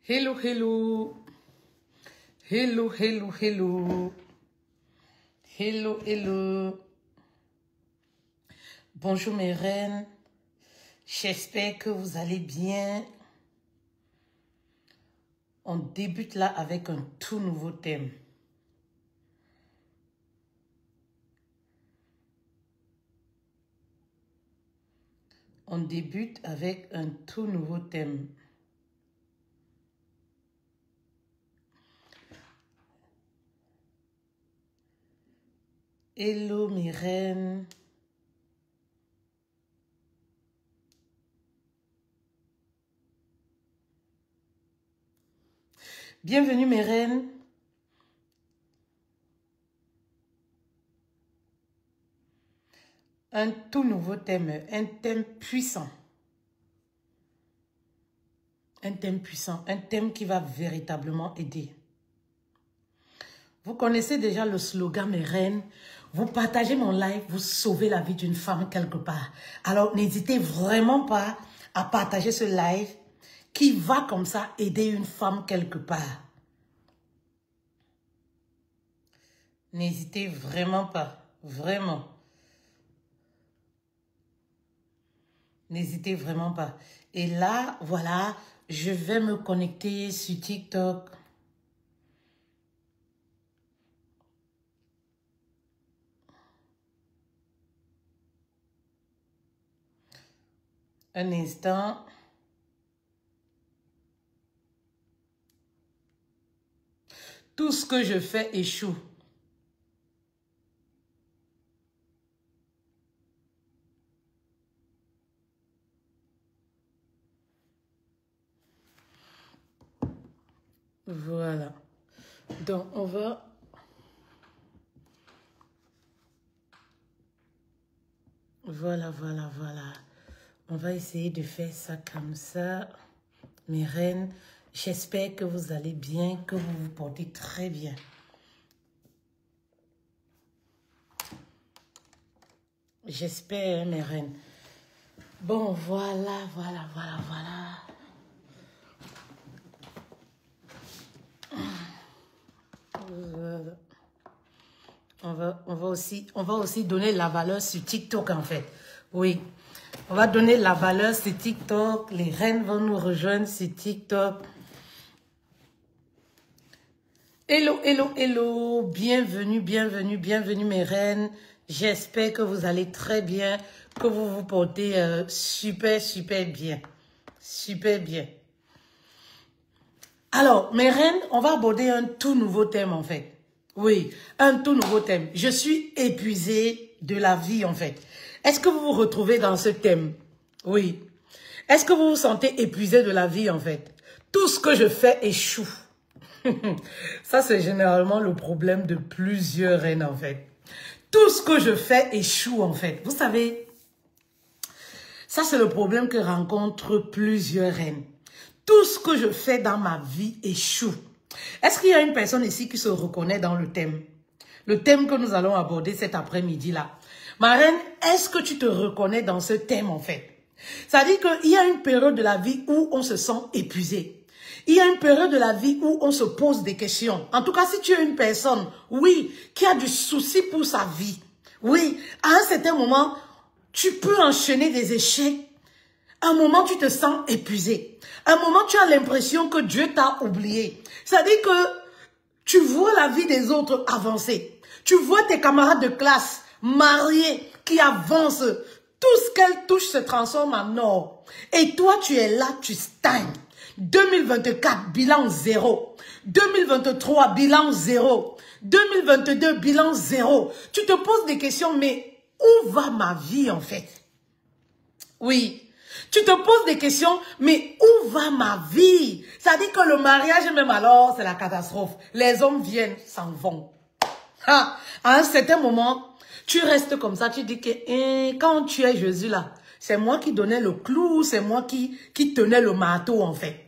Hello, hello. Hello, hello, hello. Hello, hello. Bonjour mes reines. J'espère que vous allez bien. On débute là avec un tout nouveau thème. On débute avec un tout nouveau thème. Hello mes reines. Bienvenue mes reines. Un tout nouveau thème, un thème puissant. Un thème puissant, un thème qui va véritablement aider. Vous connaissez déjà le slogan mes reines. Vous partagez mon live, vous sauvez la vie d'une femme quelque part. Alors n'hésitez vraiment pas à partager ce live qui va comme ça aider une femme quelque part. N'hésitez vraiment pas, vraiment. N'hésitez vraiment pas. Et là, voilà, je vais me connecter sur TikTok. Un instant. Tout ce que je fais échoue. Voilà. Donc, on va... Voilà, voilà, voilà. On va essayer de faire ça comme ça. Mes reines, j'espère que vous allez bien, que vous vous portez très bien. J'espère, hein, mes reines. Bon, voilà, voilà, voilà, voilà. On va aussi donner la valeur sur TikTok, en fait. Oui. On va donner la valeur sur TikTok. Les reines vont nous rejoindre sur TikTok. Hello, hello, hello. Bienvenue, bienvenue, bienvenue, mes reines. J'espère que vous allez très bien, que vous vous portez super, super bien. Super bien. Alors, mes reines, on va aborder un tout nouveau thème, en fait. Oui, un tout nouveau thème. Je suis épuisée de la vie, en fait. Est-ce que vous vous retrouvez dans ce thème? Oui. Est-ce que vous vous sentez épuisé de la vie, en fait? Tout ce que je fais échoue. Ça, c'est généralement le problème de plusieurs reines, en fait. Tout ce que je fais échoue, en fait. Vous savez, ça, c'est le problème que rencontrent plusieurs reines. Tout ce que je fais dans ma vie échoue. Est-ce qu'il y a une personne ici qui se reconnaît dans le thème? Le thème que nous allons aborder cet après-midi-là. Ma reine, est-ce que tu te reconnais dans ce thème, en fait? Ça dit qu'il y a une période de la vie où on se sent épuisé. Il y a une période de la vie où on se pose des questions. En tout cas, si tu es une personne, oui, qui a du souci pour sa vie, oui, à un certain moment, tu peux enchaîner des échecs. À un moment, tu te sens épuisé. À un moment, tu as l'impression que Dieu t'a oublié. C'est-à-dire que tu vois la vie des autres avancer. Tu vois tes camarades de classe mariés qui avancent. Tout ce qu'elles touchent se transforme en or. Et toi, tu es là, tu stagnes. 2024, bilan 0. 2023, bilan 0. 2022, bilan 0. Tu te poses des questions, mais où va ma vie en fait? Oui. Tu te poses des questions, mais où va ma vie? Ça dit que le mariage, même alors, c'est la catastrophe. Les hommes viennent, s'en vont. Ah, à un certain moment, tu restes comme ça, tu dis que quand tu es Jésus là, c'est moi qui donnais le clou, c'est moi qui tenais le marteau en fait.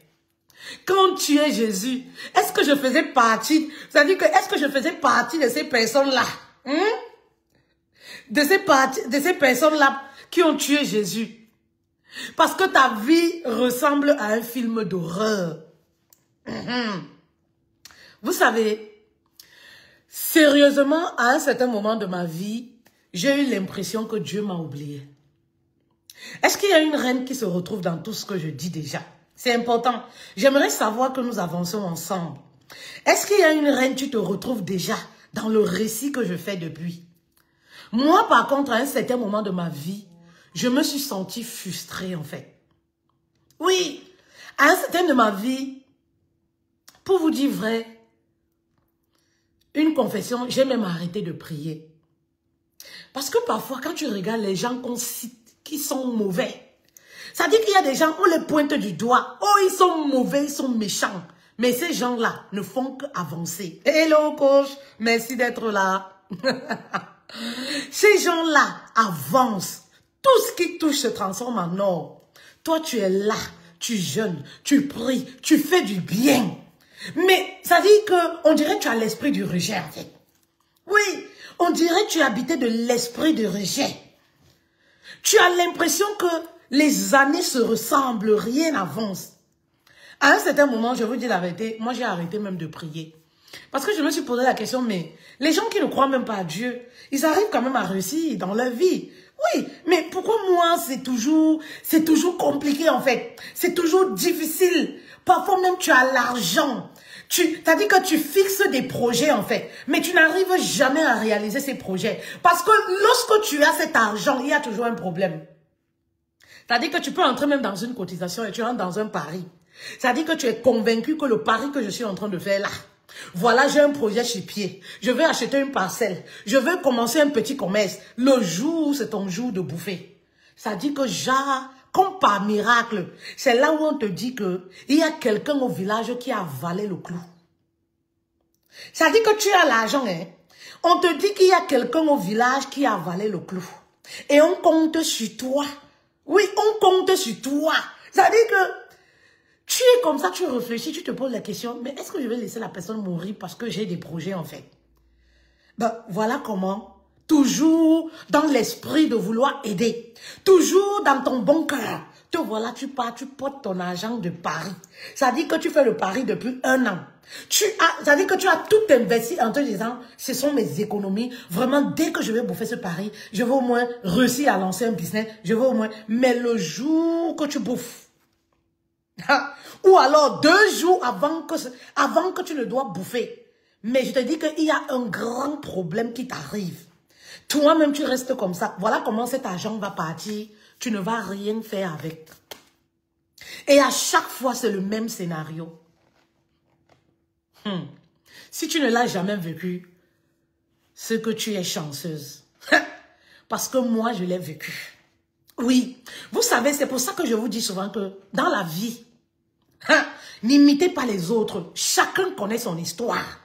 Quand tu es Jésus, est-ce que je faisais partie, c'est-à-dire que est-ce que je faisais partie de ces personnes-là? De ces personnes-là qui ont tué Jésus? Parce que ta vie ressemble à un film d'horreur. Vous savez, sérieusement, à un certain moment de ma vie, j'ai eu l'impression que Dieu m'a oublié. Est-ce qu'il y a une reine qui se retrouve dans tout ce que je dis déjà? C'est important. J'aimerais savoir que nous avançons ensemble. Est-ce qu'il y a une reine, tu te retrouves déjà dans le récit que je fais depuis? Moi, par contre, à un certain moment de ma vie, je me suis sentie frustrée, en fait. Oui, à un certain moment de ma vie, pour vous dire vrai, une confession, j'ai même arrêté de prier. Parce que parfois, quand tu regardes les gens qu'on cite, qui sont mauvais, ça dit qu'il y a des gens, on les pointe du doigt. Oh, ils sont mauvais, ils sont méchants. Mais ces gens-là ne font qu'avancer. Hello, coach, merci d'être là. Ces gens-là avancent. Tout ce qui touche se transforme en or. Toi, tu es là, tu jeûnes, tu pries, tu fais du bien. Mais ça dit que on dirait que tu as l'esprit du rejet, en fait. Oui, on dirait que tu habitais de l'esprit de rejet. Tu as l'impression que les années se ressemblent, rien n'avance. À un certain moment, je vous dis la vérité, moi j'ai arrêté même de prier. Parce que je me suis posé la question, mais les gens qui ne croient même pas à Dieu, ils arrivent quand même à réussir dans leur vie. Oui, mais pourquoi moi c'est toujours compliqué en fait. C'est toujours difficile. Parfois même tu as l'argent. T'as dit que tu fixes des projets en fait, mais tu n'arrives jamais à réaliser ces projets. Parce que lorsque tu as cet argent, il y a toujours un problème. C'est-à-dire que tu peux entrer même dans une cotisation et tu entres dans un pari. C'est-à-dire que tu es convaincu que le pari que je suis en train de faire là, voilà, j'ai un projet chez pied. Je vais acheter une parcelle. Je vais commencer un petit commerce. Le jour, c'est ton jour de bouffer. Ça dit que comme par miracle, c'est là où on te dit que il y a quelqu'un au village qui a avalé le clou. Ça dit que tu as l'argent, hein. On te dit qu'il y a quelqu'un au village qui a avalé le clou. Et on compte sur toi. Oui, on compte sur toi. Ça dit que tu es comme ça, tu réfléchis, tu te poses la question, mais est-ce que je vais laisser la personne mourir parce que j'ai des projets en fait? Ben, voilà comment, toujours dans l'esprit de vouloir aider, toujours dans ton bon cœur, te voilà, tu pars, tu portes ton argent de pari. Ça dit que tu fais le pari depuis 1 an. Ça dit que tu as tout investi en te disant, ce sont mes économies. Vraiment, dès que je vais bouffer ce pari, je vais au moins réussir à lancer un business. Je vais au moins, mais le jour que tu bouffes, ou alors 2 jours avant que tu ne dois bouffer. Mais je te dis qu'il y a un grand problème qui t'arrive. Toi-même, tu restes comme ça. Voilà comment cet argent va partir. Tu ne vas rien faire avec. Et à chaque fois, c'est le même scénario. Si tu ne l'as jamais vécu, c'est que tu es chanceuse. Parce que moi, je l'ai vécu. Oui, vous savez, c'est pour ça que je vous dis souvent que dans la vie, n'imitez pas les autres. Chacun connaît son histoire.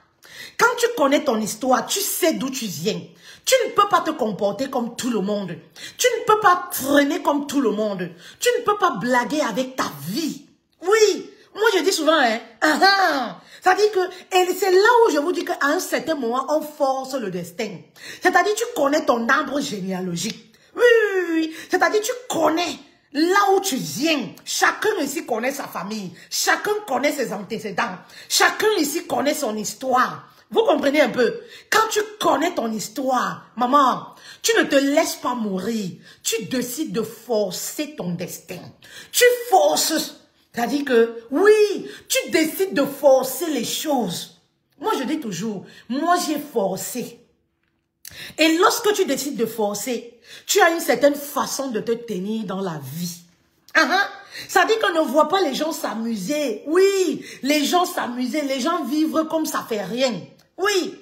Quand tu connais ton histoire, tu sais d'où tu viens. Tu ne peux pas te comporter comme tout le monde. Tu ne peux pas traîner comme tout le monde. Tu ne peux pas blaguer avec ta vie. Oui, moi je dis souvent, ça dit que, et c'est là où je vous dis qu'à un certain moment, on force le destin. C'est-à-dire, tu connais ton arbre généalogique. Oui. C'est-à-dire, tu connais là où tu viens. Chacun ici connaît sa famille. Chacun connaît ses antécédents. Chacun ici connaît son histoire. Vous comprenez un peu? Quand tu connais ton histoire, maman, tu ne te laisses pas mourir. Tu décides de forcer ton destin. Tu forces. C'est-à-dire que, oui, tu décides de forcer les choses. Moi, je dis toujours, moi, j'ai forcé. Et lorsque tu décides de forcer, tu as une certaine façon de te tenir dans la vie. Ça dit qu'on ne voit pas les gens s'amuser. Oui, les gens s'amuser, les gens vivre comme ça fait rien. Oui,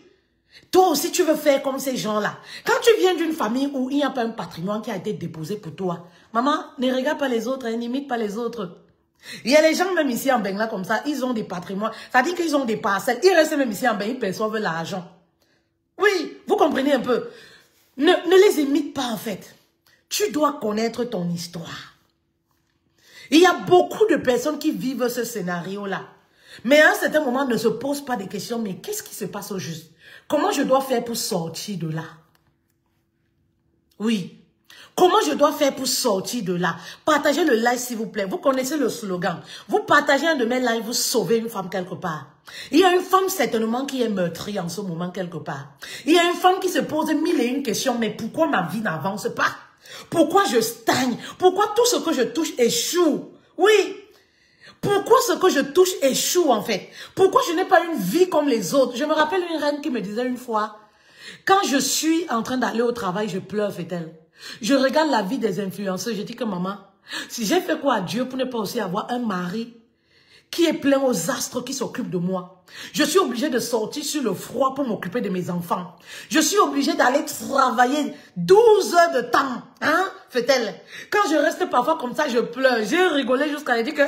toi aussi tu veux faire comme ces gens-là. Quand tu viens d'une famille où il n'y a pas un patrimoine qui a été déposé pour toi, maman, ne regarde pas les autres, n'imite pas les autres. Il y a les gens même ici en Bengla comme ça, ils ont des patrimoines, ça dit qu'ils ont des parcelles, ils restent même ici en Bengla, ils perçoivent l'argent. Oui, vous comprenez un peu. Ne les imite pas en fait. Tu dois connaître ton histoire. Il y a beaucoup de personnes qui vivent ce scénario-là. Mais à un certain moment, ne se posent pas des questions, mais qu'est-ce qui se passe au juste? Comment je dois faire pour sortir de là? Oui. Comment je dois faire pour sortir de là? Partagez le live s'il vous plaît. Vous connaissez le slogan. Vous partagez un de mes lives, vous sauvez une femme quelque part. Il y a une femme certainement qui est meurtrie en ce moment quelque part. Il y a une femme qui se pose mille et une questions. Mais pourquoi ma vie n'avance pas? Pourquoi je stagne? Pourquoi tout ce que je touche échoue? Oui. Pourquoi ce que je touche échoue en fait? Pourquoi je n'ai pas une vie comme les autres? Je me rappelle une reine qui me disait une fois, quand je suis en train d'aller au travail, je pleure, fait-elle. Je regarde la vie des influenceurs, je dis que maman, si j'ai fait quoi à Dieu pour ne pas aussi avoir un mari qui est plein aux astres qui s'occupe de moi. Je suis obligée de sortir sur le froid pour m'occuper de mes enfants. Je suis obligée d'aller travailler 12 heures de temps. Hein, fait-elle? Quand je reste parfois comme ça, je pleure. J'ai rigolé jusqu'à dire que,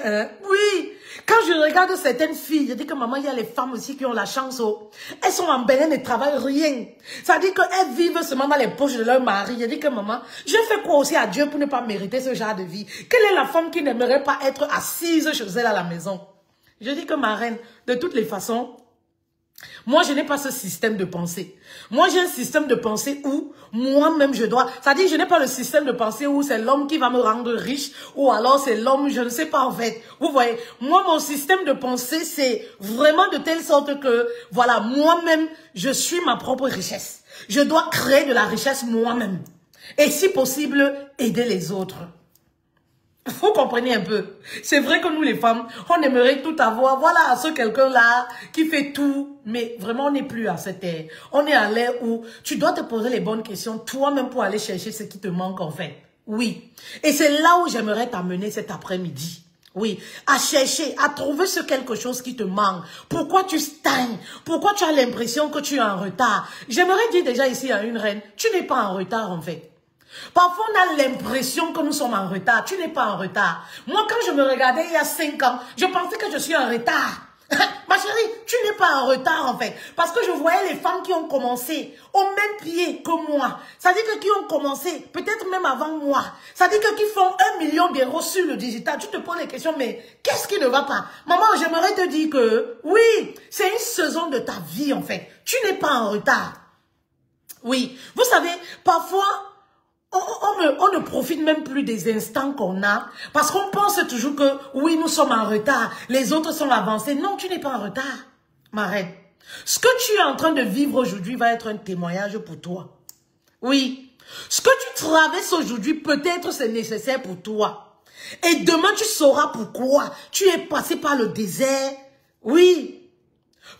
oui. Quand je regarde certaines filles, je dis que maman, il y a les femmes aussi qui ont la chance. Oh. Elles sont en Bénin et ne travaillent rien. Ça dit qu'elles vivent seulement dans les poches de leur mari. Je dis que maman, je fais quoi aussi à Dieu pour ne pas mériter ce genre de vie? Quelle est la femme qui n'aimerait pas être assise chez elle à la maison? Je dis que ma reine, de toutes les façons, moi, je n'ai pas ce système de pensée. Moi, j'ai un système de pensée où moi-même je dois... C'est-à-dire, je n'ai pas le système de pensée où c'est l'homme qui va me rendre riche ou alors c'est l'homme, je ne sais pas en fait. Vous voyez, moi, mon système de pensée, c'est vraiment de telle sorte que, voilà, moi-même, je suis ma propre richesse. Je dois créer de la richesse moi-même. Et si possible, aider les autres. Vous comprenez un peu. C'est vrai que nous les femmes, on aimerait tout avoir. Voilà, ce quelqu'un-là qui fait tout. Mais vraiment, on n'est plus à cette ère. On est à l'ère où tu dois te poser les bonnes questions toi-même pour aller chercher ce qui te manque en fait. Oui. Et c'est là où j'aimerais t'amener cet après-midi. Oui, à chercher, à trouver ce quelque chose qui te manque. Pourquoi tu stagnes? Pourquoi tu as l'impression que tu es en retard? J'aimerais dire déjà ici à une reine, tu n'es pas en retard en fait. Parfois, on a l'impression que nous sommes en retard. Tu n'es pas en retard. Moi, quand je me regardais il y a 5 ans, je pensais que je suis en retard. Ma chérie, tu n'es pas en retard en fait. Parce que je voyais les femmes qui ont commencé au même pied que moi. Ça dit que qui ont commencé, peut-être même avant moi. Ça dit que qui font 1 million d'euros sur le digital. Tu te poses les questions, mais qu'est-ce qui ne va pas? Maman, j'aimerais te dire que oui, c'est une saison de ta vie en fait. Tu n'es pas en retard. Oui, vous savez, parfois... On ne profite même plus des instants qu'on a parce qu'on pense toujours que oui, nous sommes en retard, les autres sont avancés. Non, tu n'es pas en retard, ma reine. Ce que tu es en train de vivre aujourd'hui va être un témoignage pour toi. Oui, ce que tu traverses aujourd'hui, peut-être c'est nécessaire pour toi. Et demain, tu sauras pourquoi tu es passé par le désert. Oui,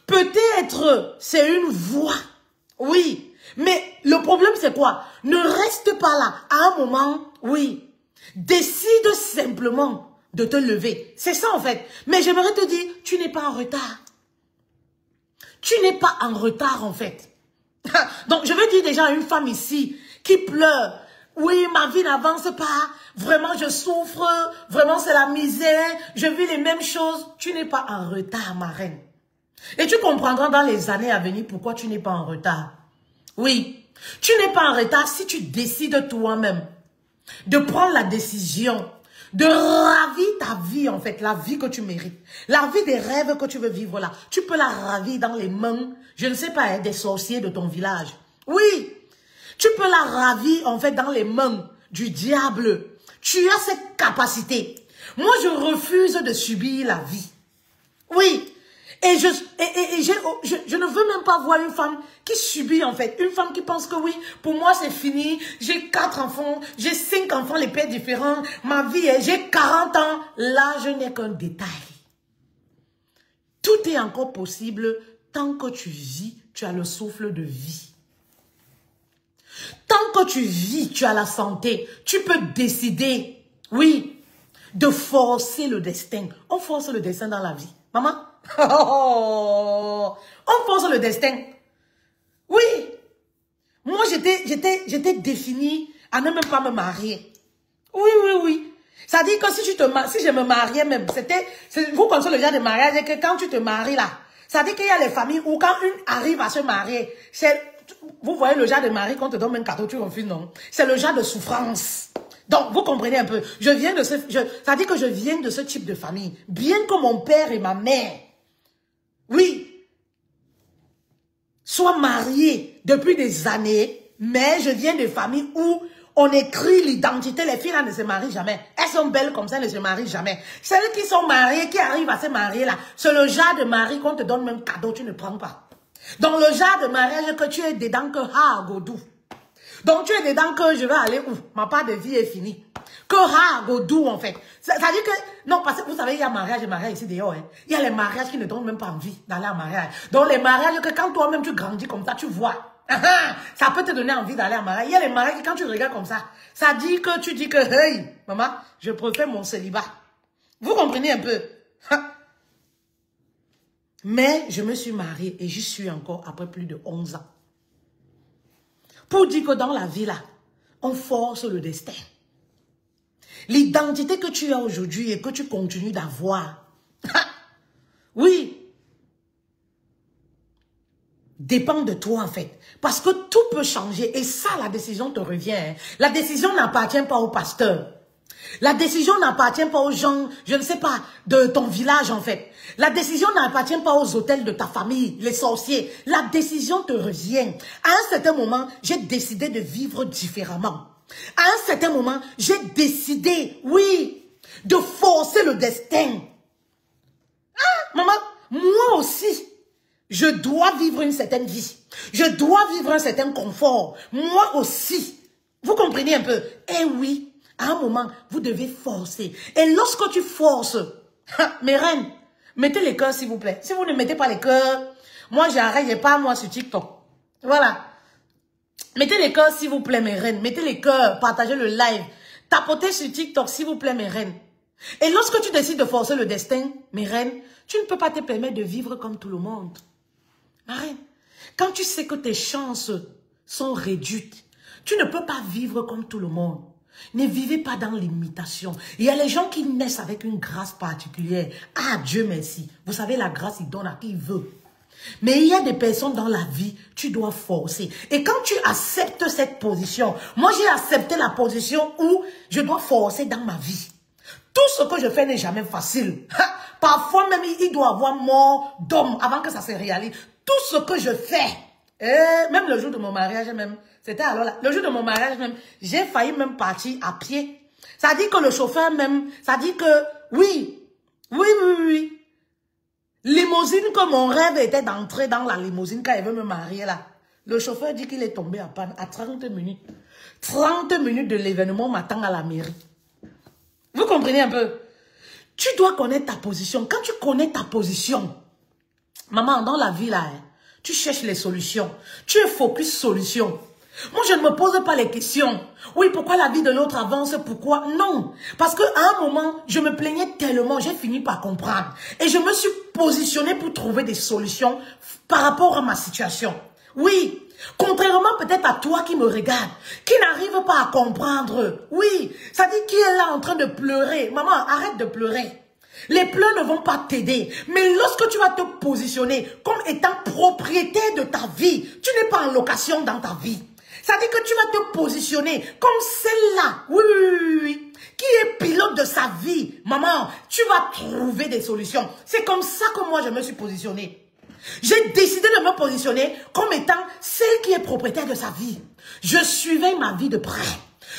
peut-être c'est une voie. Oui. Mais le problème, c'est quoi? Ne reste pas là. À un moment, oui, décide simplement de te lever. C'est ça, en fait. Mais j'aimerais te dire, tu n'es pas en retard. Tu n'es pas en retard, en fait. Donc, je vais dire déjà à une femme ici qui pleure. Oui, ma vie n'avance pas. Vraiment, je souffre. Vraiment, c'est la misère. Je vis les mêmes choses. Tu n'es pas en retard, ma reine. Et tu comprendras dans les années à venir pourquoi tu n'es pas en retard. Oui, tu n'es pas en retard si tu décides toi-même de prendre la décision de ravir ta vie en fait, la vie que tu mérites, la vie des rêves que tu veux vivre là. Tu peux la ravir dans les mains, je ne sais pas, hein, des sorciers de ton village. Oui, tu peux la ravir en fait dans les mains du diable. Tu as cette capacité. Moi, je refuse de subir la vie. Oui. Et je ne veux même pas voir une femme qui subit en fait. Une femme qui pense que oui, pour moi c'est fini. J'ai 4 enfants, j'ai 5 enfants, les pères différents. Ma vie, j'ai 40 ans. Là, je n'ai qu'un détail. Tout est encore possible tant que tu vis, tu as le souffle de vie. Tant que tu vis, tu as la santé. Tu peux décider, oui, de forcer le destin. On force le destin dans la vie. Maman? Oh, on force le destin. Oui. Moi, j'étais définie à ne même pas me marier. Oui, oui, oui. Ça dit que si je me mariais même, vous connaissez le genre de mariage, que quand tu te maries là, ça dit qu'il y a les familles où quand une arrive à se marier, vous voyez le genre de mari qu'on te donne un cadeau, tu refuses, non? C'est le genre de souffrance. Donc, vous comprenez un peu. Ça dit que je viens de ce type de famille. Bien que mon père et ma mère, oui, soient mariés depuis des années, mais je viens de familles où on écrit l'identité. Les filles là ne se marient jamais. Elles sont belles comme ça, elles ne se marient jamais. Celles qui sont mariées, qui arrivent à se marier là, c'est le genre de mari qu'on te donne même cadeau, tu ne prends pas. Donc le genre de mariage que tu es dedans que ha godou. Donc tu es dedans que je vais aller où? Ma part de vie est finie. Que ha godou en fait. Ça veut dire que, non, parce que vous savez, il y a mariage et mariage ici dehors. Hein. Il y a les mariages qui ne donnent même pas envie d'aller en mariage. Donc les mariages que quand toi-même tu grandis comme ça, tu vois. Ça peut te donner envie d'aller en mariage. Il y a les mariages que quand tu regardes comme ça dit que tu dis que, hey, maman, je préfère mon célibat. Vous comprenez un peu? Mais je me suis mariée et j'y suis encore après plus de 11 ans. Pour dire que dans la vie là, on force le destin. L'identité que tu as aujourd'hui et que tu continues d'avoir, oui, dépend de toi en fait. Parce que tout peut changer et ça, la décision te revient. Hein. La décision n'appartient pas au pasteur. La décision n'appartient pas aux gens, je ne sais pas, de ton village en fait. La décision n'appartient pas aux hôtels de ta famille, les sorciers. La décision te revient. À un certain moment, j'ai décidé de vivre différemment. À un certain moment, j'ai décidé, oui, de forcer le destin. Ah, maman, moi aussi, je dois vivre une certaine vie. Je dois vivre un certain confort. Moi aussi. Vous comprenez un peu? Eh oui, à un moment, vous devez forcer. Et lorsque tu forces, mes reines, mettez les cœurs s'il vous plaît. Si vous ne mettez pas les cœurs, moi j'arrête pas moi sur TikTok. Voilà. Mettez les cœurs s'il vous plaît mes reines. Mettez les cœurs, partagez le live. Tapotez sur TikTok s'il vous plaît mes reines. Et lorsque tu décides de forcer le destin, mes reines, tu ne peux pas te permettre de vivre comme tout le monde. Ma reine, quand tu sais que tes chances sont réduites, tu ne peux pas vivre comme tout le monde. Ne vivez pas dans l'imitation. Il y a les gens qui naissent avec une grâce particulière. Ah, Dieu merci. Vous savez, la grâce, il donne à qui il veut. Mais il y a des personnes dans la vie, tu dois forcer. Et quand tu acceptes cette position, moi j'ai accepté la position où je dois forcer dans ma vie. Tout ce que je fais n'est jamais facile. Parfois même, il doit y avoir mort d'homme avant que ça se réalise. Tout ce que je fais, même le jour de mon mariage même, c'était alors là, le jour de mon mariage même, j'ai failli même partir à pied. Ça dit que le chauffeur même, ça dit que oui. Limousine, que mon rêve était d'entrer dans la limousine quand il veut me marier là. Le chauffeur dit qu'il est tombé à panne à 30 minutes. 30 minutes de l'événement m'attend à la mairie. Vous comprenez un peu? Tu dois connaître ta position. Quand tu connais ta position, maman, dans la vie là, tu cherches les solutions. Tu es focus solution. Moi, je ne me pose pas les questions. Oui, pourquoi la vie de l'autre avance? Pourquoi? Non. Parce qu'à un moment, je me plaignais tellement, j'ai fini par comprendre. Et je me suis positionnée pour trouver des solutions par rapport à ma situation. Oui, contrairement peut-être à toi qui me regarde, qui n'arrive pas à comprendre. Oui, ça dit qui est là en train de pleurer. Maman, arrête de pleurer. Les pleurs ne vont pas t'aider. Mais lorsque tu vas te positionner comme étant propriétaire de ta vie, tu n'es pas en location dans ta vie. Ça dit que tu vas te positionner comme celle-là, oui, qui est pilote de sa vie. Maman, tu vas trouver des solutions. C'est comme ça que moi je me suis positionnée. J'ai décidé de me positionner comme étant celle qui est propriétaire de sa vie. Je suivais ma vie de près.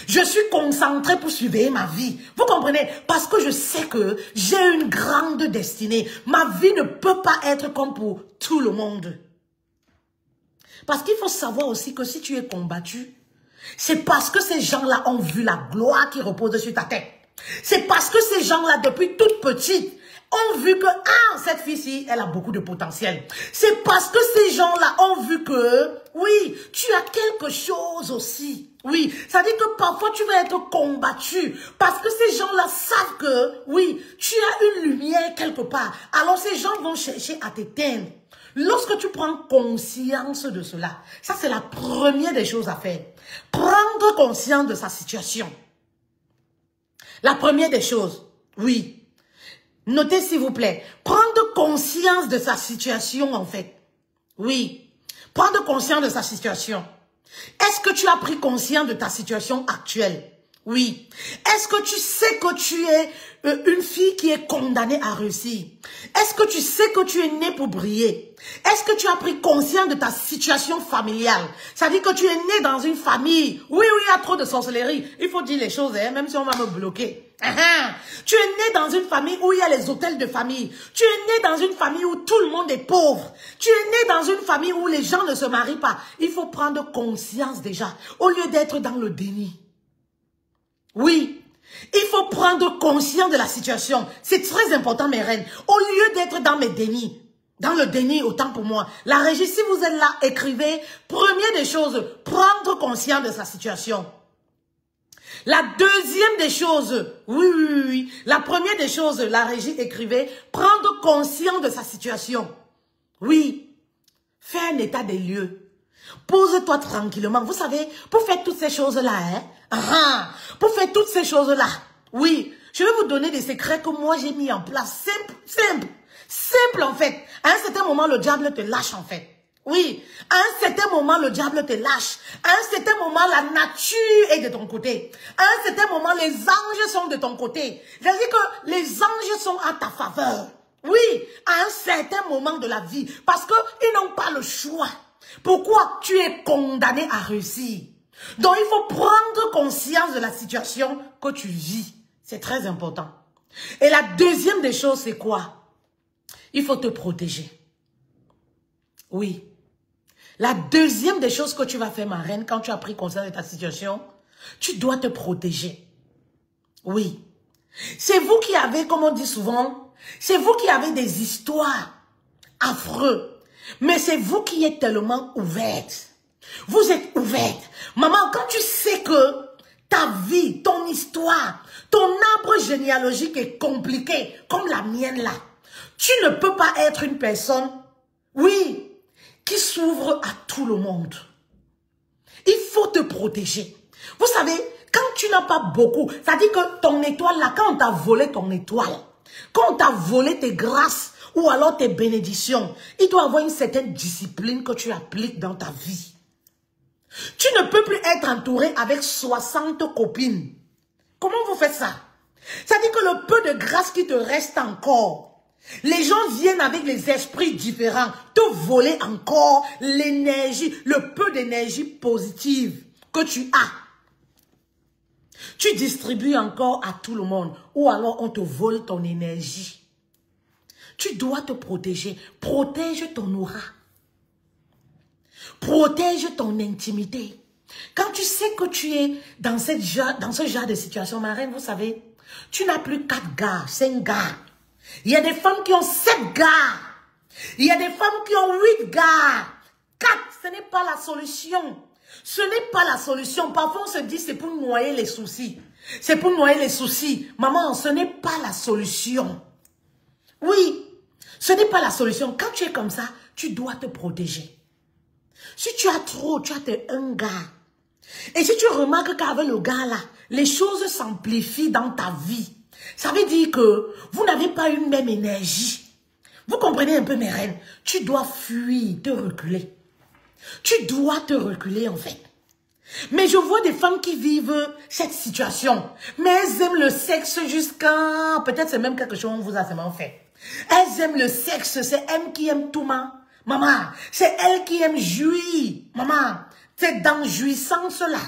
Je suis concentrée pour suivre ma vie. Vous comprenez? Parce que je sais que j'ai une grande destinée. Ma vie ne peut pas être comme pour tout le monde. Parce qu'il faut savoir aussi que si tu es combattu, c'est parce que ces gens-là ont vu la gloire qui repose sur ta tête. C'est parce que ces gens-là, depuis toute petite, ont vu que, ah, cette fille-ci, elle a beaucoup de potentiel. C'est parce que ces gens-là ont vu que, oui, tu as quelque chose aussi. Oui, ça dit que parfois tu vas être combattu parce que ces gens-là savent que, oui, tu as une lumière quelque part. Alors ces gens vont chercher à t'éteindre. Lorsque tu prends conscience de cela, ça c'est la première des choses à faire. Prendre conscience de sa situation. La première des choses, oui. Notez s'il vous plaît. Prendre conscience de sa situation en fait. Oui. Prendre conscience de sa situation. Est-ce que tu as pris conscience de ta situation actuelle? Oui. Est-ce que tu sais que tu es une fille qui est condamnée à réussir? Est-ce que tu sais que tu es né pour briller? Est-ce que tu as pris conscience de ta situation familiale? Ça dit que tu es né dans une famille. Oui, il y a trop de sorcellerie. Il faut dire les choses, hein, même si on va me bloquer. Tu es né dans une famille où il y a les hôtels de famille. Tu es né dans une famille où tout le monde est pauvre. Tu es né dans une famille où les gens ne se marient pas. Il faut prendre conscience déjà, au lieu d'être dans le déni. Oui. Il faut prendre conscience de la situation. C'est très important, mes reines. Au lieu d'être dans mes dénis, dans le déni, autant pour moi. La régie, si vous êtes là, écrivez. Première des choses, prendre conscience de sa situation. La deuxième des choses, oui. La première des choses, la régie, écrivez. Prendre conscience de sa situation. Oui. Fais un état des lieux. Pose-toi tranquillement. Vous savez, pour faire toutes ces choses-là, pour faire toutes ces choses-là, oui, je vais vous donner des secrets que moi j'ai mis en place. Simple en fait. À un certain moment, le diable te lâche en fait. Oui, à un certain moment, le diable te lâche. À un certain moment, la nature est de ton côté. À un certain moment, les anges sont de ton côté. C'est-à-dire que les anges sont à ta faveur. Oui, à un certain moment de la vie. Parce qu'ils n'ont pas le choix. Pourquoi? Tu es condamné à réussir. Donc, il faut prendre conscience de la situation que tu vis. C'est très important. Et la deuxième des choses, c'est quoi? Il faut te protéger. Oui. La deuxième des choses que tu vas faire, ma reine, quand tu as pris conscience de ta situation, tu dois te protéger. Oui. C'est vous qui avez, comme on dit souvent, c'est vous qui avez des histoires affreuses. Mais c'est vous qui êtes tellement ouverte. Vous êtes ouverte. Maman, quand tu sais que ta vie, ton histoire, ton arbre généalogique est compliqué, comme la mienne là, tu ne peux pas être une personne, oui, qui s'ouvre à tout le monde. Il faut te protéger. Vous savez, quand tu n'as pas beaucoup, ça dit que ton étoile là, quand on t'a volé ton étoile, quand on t'a volé tes grâces, ou alors tes bénédictions, il doit y avoir une certaine discipline que tu appliques dans ta vie. Tu ne peux plus être entouré avec 60 copines. Comment vous faites ça? Ça dit que le peu de grâce qui te reste encore, les gens viennent avec les esprits différents, te voler encore l'énergie, le peu d'énergie positive que tu as. Tu distribues encore à tout le monde, ou alors on te vole ton énergie. Tu dois te protéger. Protège ton aura. Protège ton intimité. Quand tu sais que tu es dans ce genre de situation, ma reine, vous savez, tu n'as plus 4 gars, 5 gars. Il y a des femmes qui ont 7 gars. Il y a des femmes qui ont 8 gars. 4, ce n'est pas la solution. Ce n'est pas la solution. Parfois, on se dit c'est pour noyer les soucis. C'est pour noyer les soucis. Maman, ce n'est pas la solution. Oui, ce n'est pas la solution. Quand tu es comme ça, tu dois te protéger. Si tu as trop, tu as un gars. Et si tu remarques qu'avec le gars là, les choses s'amplifient dans ta vie, ça veut dire que vous n'avez pas une même énergie. Vous comprenez un peu mes reines? Tu dois fuir, te reculer. Tu dois te reculer en fait. Mais je vois des femmes qui vivent cette situation. Mais elles aiment le sexe jusqu'à... Peut-être c'est même quelque chose qu'on vous a seulement fait. Elles aiment le sexe, c'est elles qui aiment tout, maman. C'est elles qui aiment jouir, maman. C'est dans jouissance-là,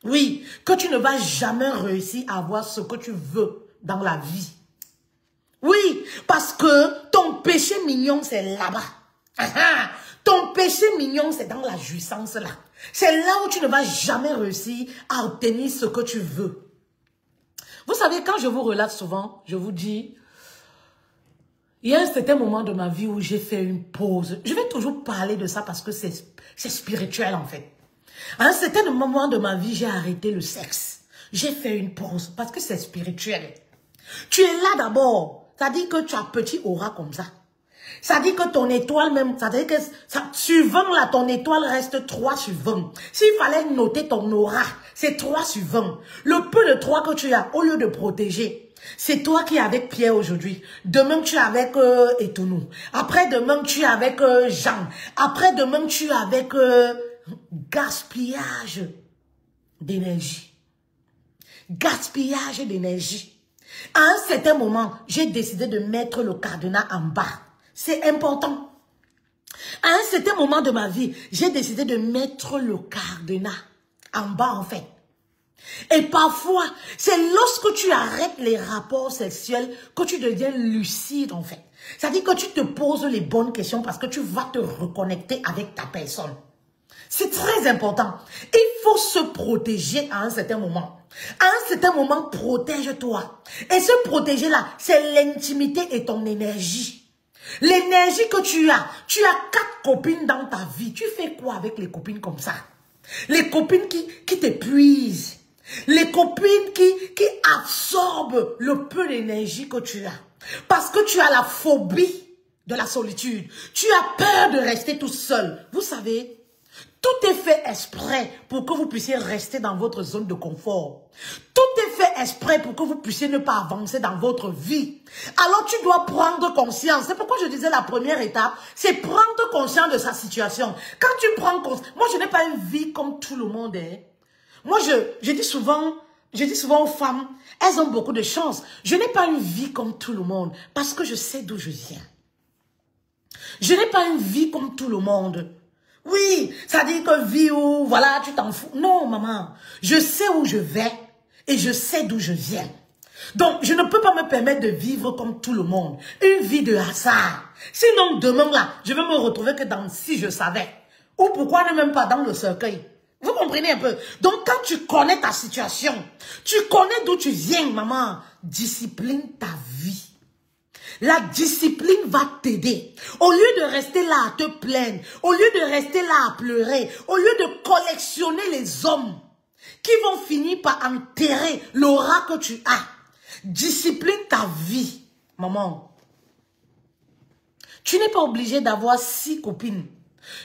oui, que tu ne vas jamais réussir à avoir ce que tu veux dans la vie. Oui, parce que ton péché mignon, c'est là-bas. Ton péché mignon, c'est dans la jouissance-là. C'est là où tu ne vas jamais réussir à obtenir ce que tu veux. Vous savez, quand je vous relate souvent, je vous dis... Il y a un certain moment de ma vie où j'ai fait une pause. Je vais toujours parler de ça parce que c'est spirituel en fait. À un certain moment de ma vie, j'ai arrêté le sexe. J'ai fait une pause parce que c'est spirituel. Tu es là d'abord. Ça dit que tu as petit aura comme ça. Ça dit que ton étoile même, ça dit que suivant là, ton étoile reste 3 sur 20. S'il fallait noter ton aura, c'est 3 sur 20. Le peu de 3 que tu as, au lieu de protéger, c'est toi qui es avec Pierre aujourd'hui. Demain, tu es avec Etounou. Après-demain, tu es avec Jean. Après-demain, tu es avec gaspillage d'énergie. Gaspillage d'énergie. À un certain moment, j'ai décidé de mettre le cadenas en bas. C'est important. À un certain moment de ma vie, j'ai décidé de mettre le cadenas en bas en fait. Et parfois, c'est lorsque tu arrêtes les rapports sexuels que tu deviens lucide en fait. C'est-à-dire que tu te poses les bonnes questions parce que tu vas te reconnecter avec ta personne. C'est très important. Il faut se protéger à un certain moment. À un certain moment, protège-toi. Et se protéger-là, c'est l'intimité et ton énergie. L'énergie que tu as 4 copines dans ta vie. Tu fais quoi avec les copines comme ça? Les copines qui t'épuisent. Les copines qui absorbent le peu d'énergie que tu as. Parce que tu as la phobie de la solitude. Tu as peur de rester tout seul. Vous savez, tout est fait exprès pour que vous puissiez rester dans votre zone de confort. Tout est fait exprès pour que vous puissiez ne pas avancer dans votre vie. Alors tu dois prendre conscience. C'est pourquoi je disais la première étape, c'est prendre conscience de sa situation. Quand tu prends conscience, moi je n'ai pas une vie comme tout le monde. Hein. Moi je dis souvent aux femmes, elles ont beaucoup de chance. Je n'ai pas une vie comme tout le monde parce que je sais d'où je viens. Je n'ai pas une vie comme tout le monde. Oui, ça dit que vie où, voilà, tu t'en fous. Non, maman, je sais où je vais et je sais d'où je viens. Donc, je ne peux pas me permettre de vivre comme tout le monde. Une vie de hasard. Sinon, demain, là, je vais me retrouver que dans si je savais. Ou pourquoi ne même pas dans le cercueil. Vous comprenez un peu? Donc, quand tu connais ta situation, tu connais d'où tu viens, maman, discipline ta vie. La discipline va t'aider. Au lieu de rester là à te plaindre, au lieu de rester là à pleurer, au lieu de collectionner les hommes qui vont finir par enterrer l'aura que tu as, discipline ta vie. Maman, tu n'es pas obligé d'avoir 6 copines.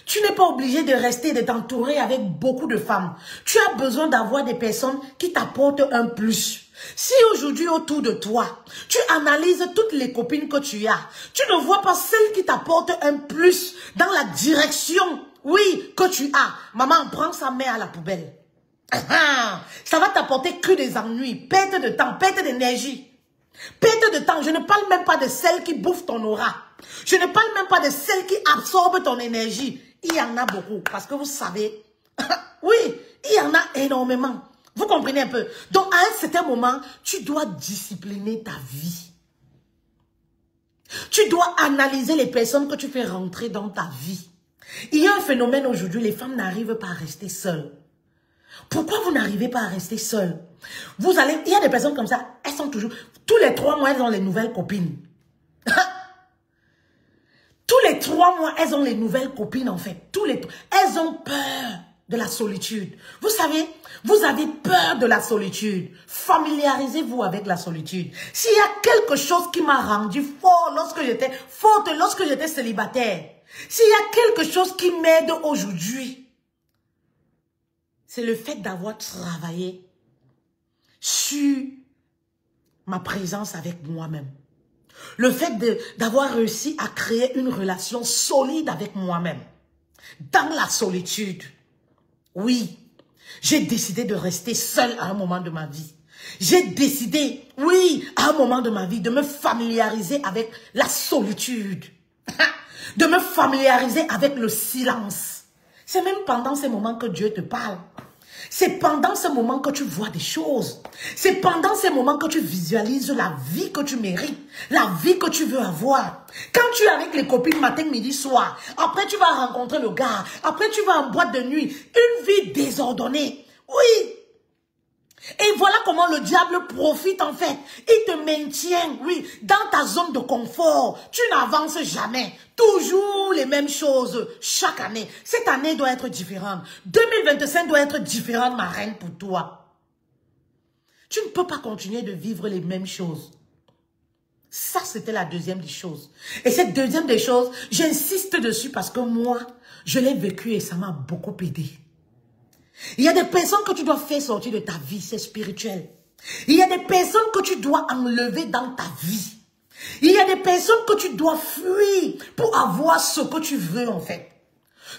Tu n'es pas obligé de rester, de t'entourer avec beaucoup de femmes. Tu as besoin d'avoir des personnes qui t'apportent un plus. Si aujourd'hui autour de toi, tu analyses toutes les copines que tu as, tu ne vois pas celles qui t'apportent un plus dans la direction, oui, que tu as. Maman, prends sa main à la poubelle. Ça va t'apporter que des ennuis, perte de temps, perte d'énergie. Perte de temps, je ne parle même pas de celles qui bouffent ton aura. Je ne parle même pas de celles qui absorbent ton énergie. Il y en a beaucoup, parce que vous savez, oui, il y en a énormément. Vous comprenez un peu? Donc, à un certain moment, tu dois discipliner ta vie. Tu dois analyser les personnes que tu fais rentrer dans ta vie. Il y a un phénomène aujourd'hui, les femmes n'arrivent pas à rester seules. Pourquoi vous n'arrivez pas à rester seules? Vous allez, il y a des personnes comme ça, elles sont toujours, tous les 3 mois, elles ont les nouvelles copines. Tous les 3 mois, elles ont les nouvelles copines en fait. Elles ont peur de la solitude. Vous savez, vous avez peur de la solitude. Familiarisez-vous avec la solitude. S'il y a quelque chose qui m'a rendu forte lorsque j'étais célibataire, s'il y a quelque chose qui m'aide aujourd'hui, c'est le fait d'avoir travaillé sur ma présence avec moi-même. Le fait d'avoir réussi à créer une relation solide avec moi-même. Dans la solitude. Oui, j'ai décidé de rester seule à un moment de ma vie. J'ai décidé, oui, à un moment de ma vie, de me familiariser avec la solitude. De me familiariser avec le silence. C'est même pendant ces moments que Dieu te parle. C'est pendant ce moment que tu vois des choses. C'est pendant ces moments que tu visualises la vie que tu mérites. La vie que tu veux avoir. Quand tu es avec les copines matin, midi, soir. Après, tu vas rencontrer le gars. Après, tu vas en boîte de nuit. Une vie désordonnée. Oui. Et voilà comment le diable profite en fait. Il te maintient, oui, dans ta zone de confort. Tu n'avances jamais. Toujours les mêmes choses chaque année. Cette année doit être différente. 2025 doit être différente, ma reine, pour toi. Tu ne peux pas continuer de vivre les mêmes choses. Ça, c'était la deuxième des choses. Et cette deuxième des choses, j'insiste dessus parce que moi, je l'ai vécu et ça m'a beaucoup aidé. Il y a des personnes que tu dois faire sortir de ta vie, c'est spirituel. Il y a des personnes que tu dois enlever dans ta vie. Il y a des personnes que tu dois fuir pour avoir ce que tu veux en fait.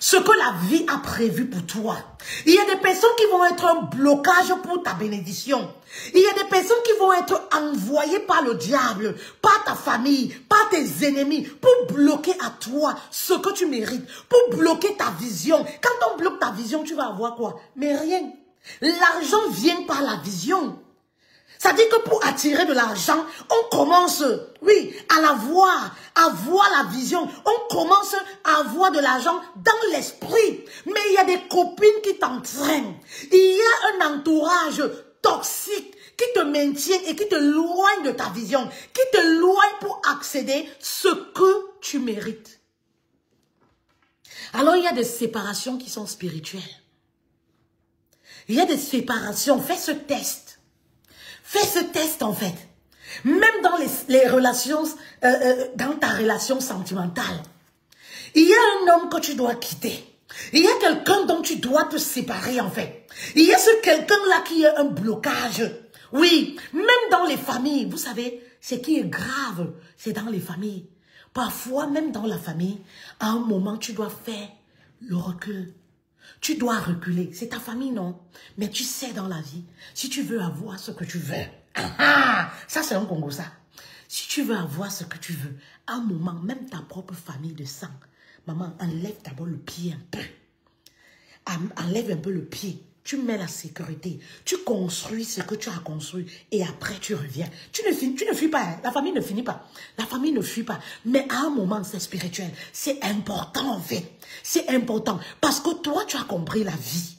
ce que la vie a prévu pour toi. Il y a des personnes qui vont être un blocage pour ta bénédiction. Il y a des personnes qui vont être envoyées par le diable, par ta famille, par tes ennemis, pour bloquer à toi ce que tu mérites, pour bloquer ta vision. Quand on bloque ta vision, tu vas avoir quoi? Mais rien. L'argent vient par la vision. Ça dit que pour attirer de l'argent, on commence, oui, à la voir, à voir la vision. On commence à avoir de l'argent dans l'esprit. Mais il y a des copines qui t'entraînent. Il y a un entourage toxique qui te maintient et qui te loigne de ta vision, qui te loigne pour accéder à ce que tu mérites. Alors il y a des séparations qui sont spirituelles. Il y a des séparations. Fais ce test. Fais ce test en fait. Même dans les relations, dans ta relation sentimentale. Il y a un homme que tu dois quitter. Il y a quelqu'un dont tu dois te séparer en fait. Il y a ce quelqu'un-là qui a un blocage. Oui, même dans les familles. Vous savez, ce qui est grave, c'est dans les familles. Parfois, même dans la famille, à un moment, tu dois faire le recul. Tu dois reculer. C'est ta famille, non? Mais tu sais dans la vie, si tu veux avoir ce que tu veux, ça c'est un Congo ça. Si tu veux avoir ce que tu veux, à un moment, même ta propre famille de sang, maman, enlève d'abord le pied un peu. Enlève un peu le pied. Tu mets la sécurité. Tu construis ce que tu as construit et après tu reviens. Tu ne fuis pas. Hein. La famille ne finit pas. La famille ne fuit pas. Mais à un moment, c'est spirituel. C'est important en fait. C'est important parce que toi, tu as compris la vie.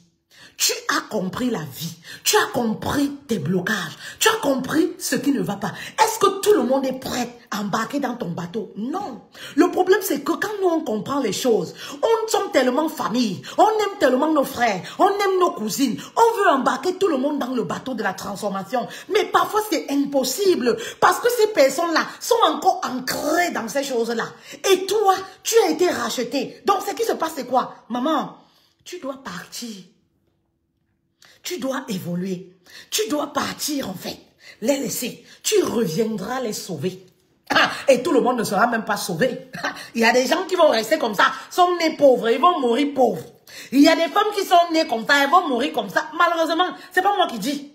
Tu as compris la vie. Tu as compris tes blocages. Tu as compris ce qui ne va pas. Est-ce que tout le monde est prêt à embarquer dans ton bateau? Non. Le problème, c'est que quand nous, on comprend les choses, on sommes tellement famille, on aime tellement nos frères, on aime nos cousines, on veut embarquer tout le monde dans le bateau de la transformation. Mais parfois, c'est impossible parce que ces personnes-là sont encore ancrées dans ces choses-là. Et toi, tu as été racheté. Donc, ce qui se passe, c'est quoi? Maman, tu dois partir. Tu dois évoluer. Tu dois partir en fait. Les laisser. Tu reviendras les sauver. Et tout le monde ne sera même pas sauvé. Il y a des gens qui vont rester comme ça. Sont nés pauvres. Ils vont mourir pauvres. Il y a des femmes qui sont nées comme ça. Elles vont mourir comme ça. Malheureusement, c'est pas moi qui dis.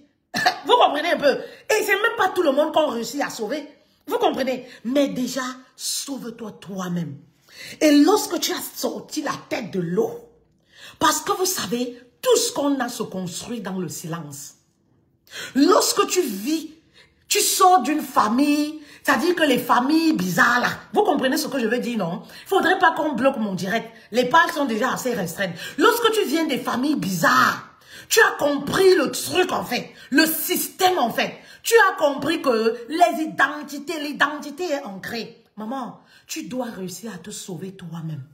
Vous comprenez un peu. Et c'est même pas tout le monde qu'on réussit à sauver. Vous comprenez. Mais déjà, sauve-toi toi-même. Et lorsque tu as sorti la tête de l'eau, parce que vous savez, tout ce qu'on a se construit dans le silence. Lorsque tu vis, tu sors d'une famille, c'est-à-dire que les familles bizarres là, vous comprenez ce que je veux dire, non? Il ne faudrait pas qu'on bloque mon direct. Les pages sont déjà assez restreintes. Lorsque tu viens des familles bizarres, tu as compris le truc en fait, le système en fait. Tu as compris que l'identité est ancrée. Maman, tu dois réussir à te sauver toi-même.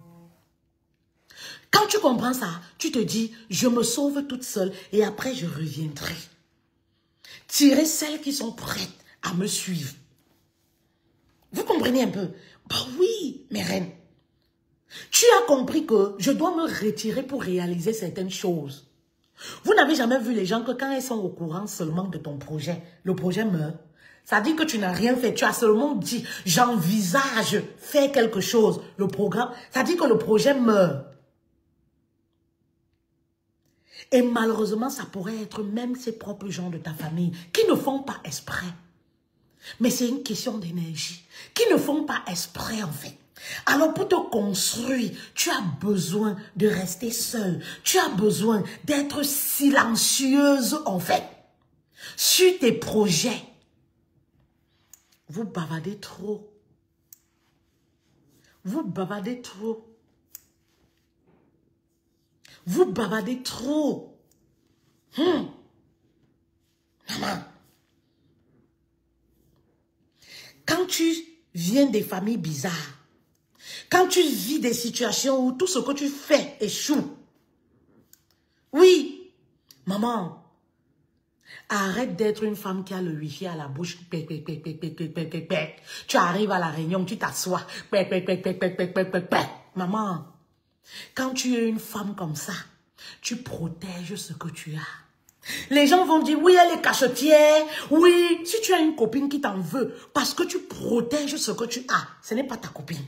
Quand tu comprends ça, tu te dis, je me sauve toute seule et après je reviendrai. Tirer celles qui sont prêtes à me suivre. Vous comprenez un peu? Bah oui, mes reines. Tu as compris que je dois me retirer pour réaliser certaines choses. Vous n'avez jamais vu les gens que quand ils sont au courant seulement de ton projet, le projet meurt. Ça dit que tu n'as rien fait. Tu as seulement dit, j'envisage faire quelque chose. Le programme, ça dit que le projet meurt. Et malheureusement, ça pourrait être même ces propres gens de ta famille qui ne font pas exprès. Mais c'est une question d'énergie. Qui ne font pas exprès en fait. Alors pour te construire, tu as besoin de rester seule. Tu as besoin d'être silencieuse en fait. Sur tes projets. Vous bavardez trop. Vous bavardez trop. Vous bavardez trop. Maman. Quand tu viens des familles bizarres, quand tu vis des situations où tout ce que tu fais échoue, oui, maman, arrête d'être une femme qui a le wifi à la bouche. Tu arrives à la réunion, tu t'assois. Maman, quand tu es une femme comme ça, tu protèges ce que tu as. Les gens vont dire, oui, elle est cachetière. Oui, si tu as une copine qui t'en veut, parce que tu protèges ce que tu as, ce n'est pas ta copine.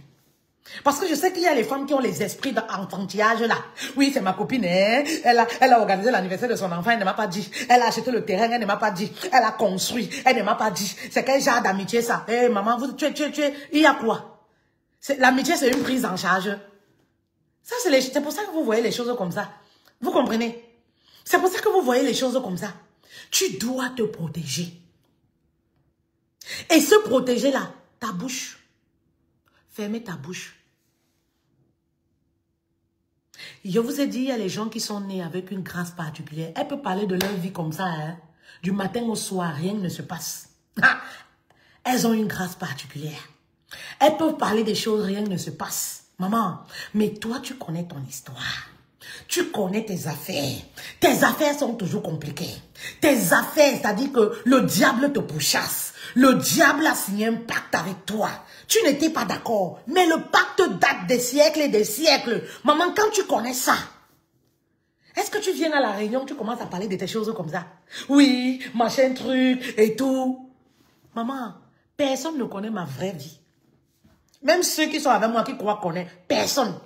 Parce que je sais qu'il y a les femmes qui ont les esprits d'enfantillage là. Oui, c'est ma copine, hein? Elle a organisé l'anniversaire de son enfant, elle ne m'a pas dit. Elle a acheté le terrain, elle ne m'a pas dit. Elle a construit, elle ne m'a pas dit. C'est quel genre d'amitié ça? Eh, maman, il y a quoi? L'amitié, c'est une prise en charge. Ça, c'est pour ça que vous voyez les choses comme ça. Vous comprenez? C'est pour ça que vous voyez les choses comme ça. Tu dois te protéger. Et se protéger là, ta bouche. Fermez ta bouche. Je vous ai dit, il y a les gens qui sont nés avec une grâce particulière. Elles peuvent parler de leur vie comme ça. Hein? Du matin au soir, rien ne se passe. Elles ont une grâce particulière. Elles peuvent parler des choses, rien ne se passe. Maman, mais toi, tu connais ton histoire. Tu connais tes affaires. Tes affaires sont toujours compliquées. Tes affaires, c'est-à-dire que le diable te pourchasse. Le diable a signé un pacte avec toi. Tu n'étais pas d'accord. Mais le pacte date des siècles et des siècles. Maman, quand tu connais ça, est-ce que tu viens à la réunion, tu commences à parler de tes choses comme ça? Oui, machin truc et tout. Maman, personne ne connaît ma vraie vie. Même ceux qui sont avec moi qui croient connaître, personne.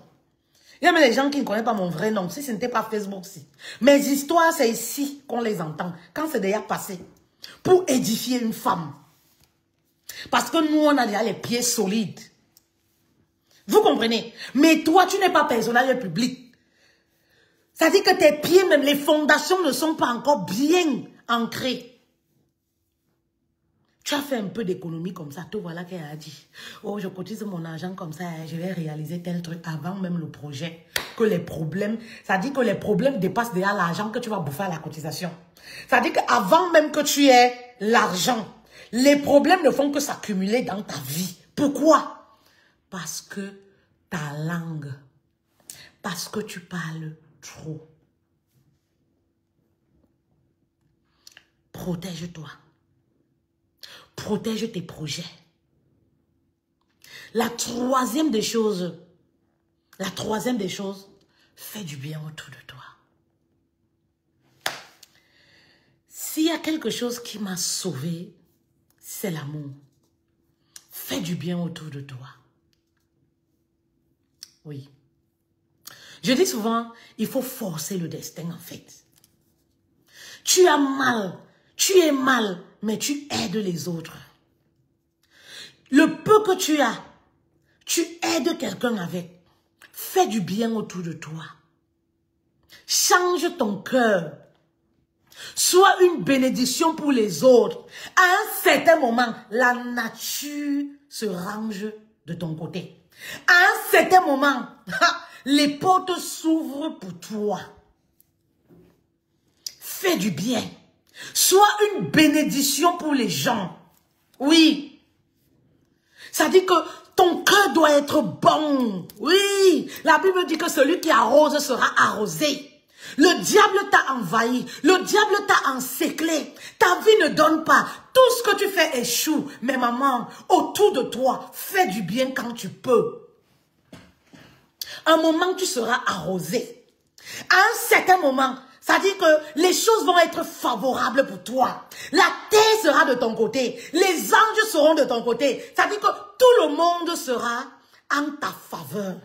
Il y a même des gens qui ne connaissent pas mon vrai nom. Si ce n'était pas Facebook, si. Mes histoires, c'est ici qu'on les entend. Quand c'est déjà passé. Pour édifier une femme. Parce que nous, on a déjà les pieds solides. Vous comprenez? Mais toi, tu n'es pas personnage public. Ça dit que tes pieds, même les fondations ne sont pas encore bien ancrées. Tu as fait un peu d'économie comme ça, tout voilà qu'elle a dit. Oh, je cotise mon argent comme ça, je vais réaliser tel truc avant même le projet. Que les problèmes, ça dit que les problèmes dépassent déjà l'argent que tu vas bouffer à la cotisation. Ça dit qu'avant même que tu aies l'argent, les problèmes ne font que s'accumuler dans ta vie. Pourquoi? Parce que ta langue, parce que tu parles trop. Protège-toi. Protège tes projets. La troisième des choses, fais du bien autour de toi. S'il y a quelque chose qui m'a sauvé, c'est l'amour. Fais du bien autour de toi. Oui. Je dis souvent, il faut forcer le destin en fait. Tu as mal, tu es mal, mais tu aides les autres. Le peu que tu as, tu aides quelqu'un avec. Fais du bien autour de toi. Change ton cœur. Sois une bénédiction pour les autres. À un certain moment, la nature se range de ton côté. À un certain moment, les portes s'ouvrent pour toi. Fais du bien. Sois une bénédiction pour les gens. Oui. Ça dit que ton cœur doit être bon. Oui. La Bible dit que celui qui arrose sera arrosé. Le diable t'a envahi. Le diable t'a encerclé. Ta vie ne donne pas. Tout ce que tu fais échoue. Mais maman, autour de toi, fais du bien quand tu peux. Un moment, tu seras arrosé. À un certain moment, ça dit que les choses vont être favorables pour toi. La terre sera de ton côté. Les anges seront de ton côté. Ça dit que tout le monde sera en ta faveur.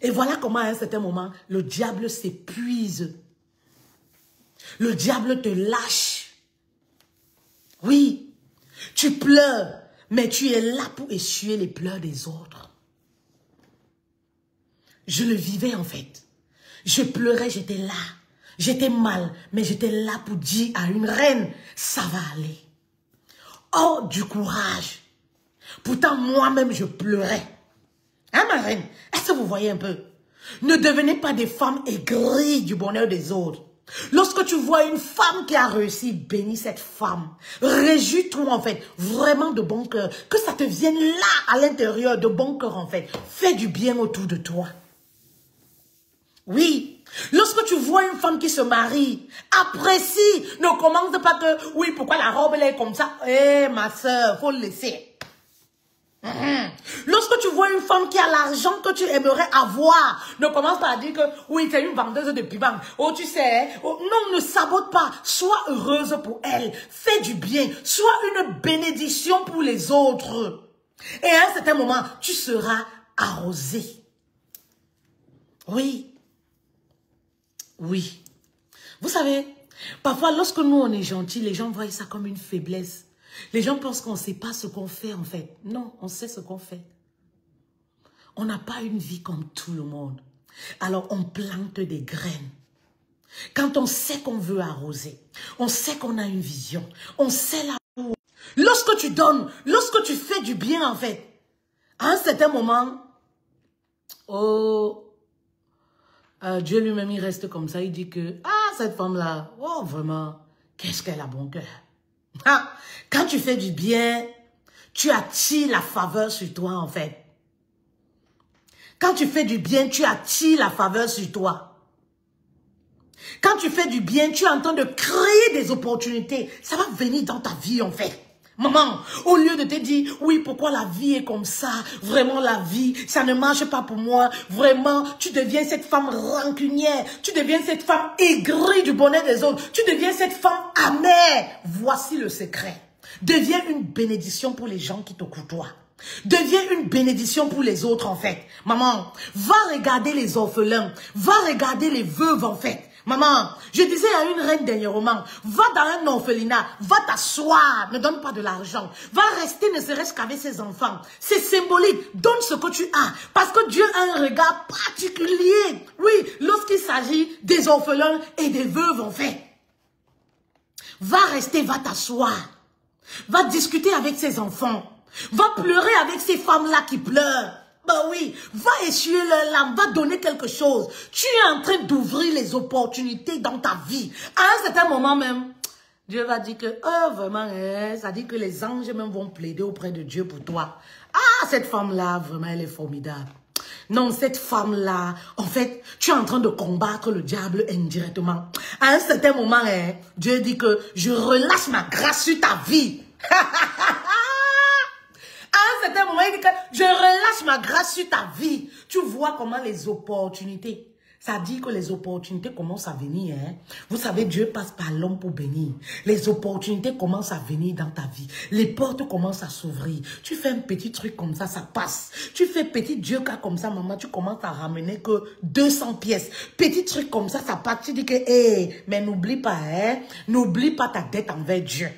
Et voilà comment à un certain moment, le diable s'épuise. Le diable te lâche. Oui, tu pleures, mais tu es là pour essuyer les pleurs des autres. Je le vivais en fait. Je pleurais, j'étais là. J'étais mal, mais j'étais là pour dire à une reine, ça va aller. Oh, du courage. Pourtant, moi-même, je pleurais. Hein, ma reine? Est-ce que vous voyez un peu? Ne devenez pas des femmes aigries du bonheur des autres. Lorsque tu vois une femme qui a réussi, bénis cette femme. Réjouis-toi en fait, vraiment de bon cœur. Que ça te vienne là, à l'intérieur, de bon cœur en fait. Fais du bien autour de toi. Oui, lorsque tu vois une femme qui se marie, apprécie. Ne commence pas que, oui, pourquoi la robe elle est comme ça? Eh, ma soeur, faut le laisser. Lorsque tu vois une femme qui a l'argent que tu aimerais avoir, ne commence pas à dire que, oui, c'est une vendeuse de piment. Oh, tu sais, oh, non, ne sabote pas. Sois heureuse pour elle. Fais du bien. Sois une bénédiction pour les autres. Et à un certain moment, tu seras arrosé. Oui. Oui. Vous savez, parfois, lorsque nous, on est gentil, les gens voient ça comme une faiblesse. Les gens pensent qu'on ne sait pas ce qu'on fait, en fait. Non, on sait ce qu'on fait. On n'a pas une vie comme tout le monde. Alors, on plante des graines. Quand on sait qu'on veut arroser, on sait qu'on a une vision, on sait là où... Lorsque tu donnes, lorsque tu fais du bien, en fait, à un certain moment, oh, Dieu lui-même, il reste comme ça, il dit que, ah, cette femme-là, oh, vraiment, qu'est-ce qu'elle a bon cœur. Ah, quand tu fais du bien, tu attires la faveur sur toi, en fait. Quand tu fais du bien, tu attires la faveur sur toi. Quand tu fais du bien, tu es en train de créer des opportunités. Ça va venir dans ta vie, en fait. Maman, au lieu de te dire, oui, pourquoi la vie est comme ça? Vraiment, la vie, ça ne marche pas pour moi. Vraiment, tu deviens cette femme rancunière. Tu deviens cette femme aigrie du bonheur des autres. Tu deviens cette femme amère. Voici le secret. Deviens une bénédiction pour les gens qui te côtoient. Deviens une bénédiction pour les autres, en fait. Maman, va regarder les orphelins. Va regarder les veuves, en fait. Maman, je disais à une reine dernièrement, va dans un orphelinat, va t'asseoir, ne donne pas de l'argent. Va rester ne serait-ce qu'avec ses enfants. C'est symbolique, donne ce que tu as. Parce que Dieu a un regard particulier. Oui, lorsqu'il s'agit des orphelins et des veuves, en fait. Va rester, va t'asseoir. Va discuter avec ses enfants. Va pleurer avec ces femmes-là qui pleurent. Bah oui, va essuyer leur larmes, va donner quelque chose. Tu es en train d'ouvrir les opportunités dans ta vie. À un certain moment même, Dieu va dire que, oh vraiment, ça dit que les anges même vont plaider auprès de Dieu pour toi. Ah, cette femme-là, vraiment, elle est formidable. Non, cette femme-là, en fait, tu es en train de combattre le diable indirectement. À un certain moment, Dieu dit que je relâche ma grâce sur ta vie. À un certain moment, il dit que je relâche ma grâce sur ta vie. Tu vois comment les opportunités, ça dit que les opportunités commencent à venir. Hein? Vous savez, Dieu passe par l'homme pour bénir. Les opportunités commencent à venir dans ta vie. Les portes commencent à s'ouvrir. Tu fais un petit truc comme ça passe. Tu fais petit Dieu cas comme ça, maman, tu commences à ramener que 200 pièces. Petit truc comme ça passe. Tu dis que, hey, mais n'oublie pas, hein? N'oublie pas ta dette envers Dieu.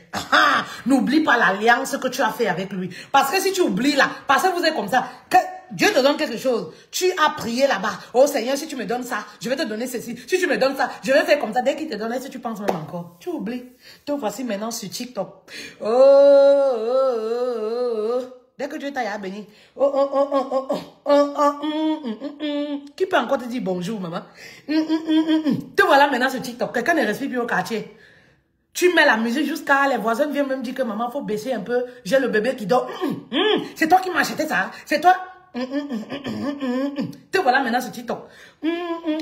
N'oublie pas l'alliance que tu as fait avec lui. Parce que si tu oublies là, parce que vous êtes comme ça, que Dieu te donne quelque chose. Tu as prié là-bas. Oh Seigneur, si tu me donnes ça, je vais te donner ceci. Si tu me donnes ça, je vais faire comme ça. Dès qu'il te donne, si tu penses même encore, tu oublies. Te voici maintenant sur TikTok. Dès que Dieu t'a béni. Qui peut encore te dire bonjour, maman? Te voilà maintenant sur TikTok. Quelqu'un ne respire plus au quartier. Tu mets la musique jusqu'à les voisins viennent même dire que maman, faut baisser un peu. J'ai le bébé qui dort. C'est toi qui m'as acheté ça. C'est toi. Te voilà maintenant sur TikTok.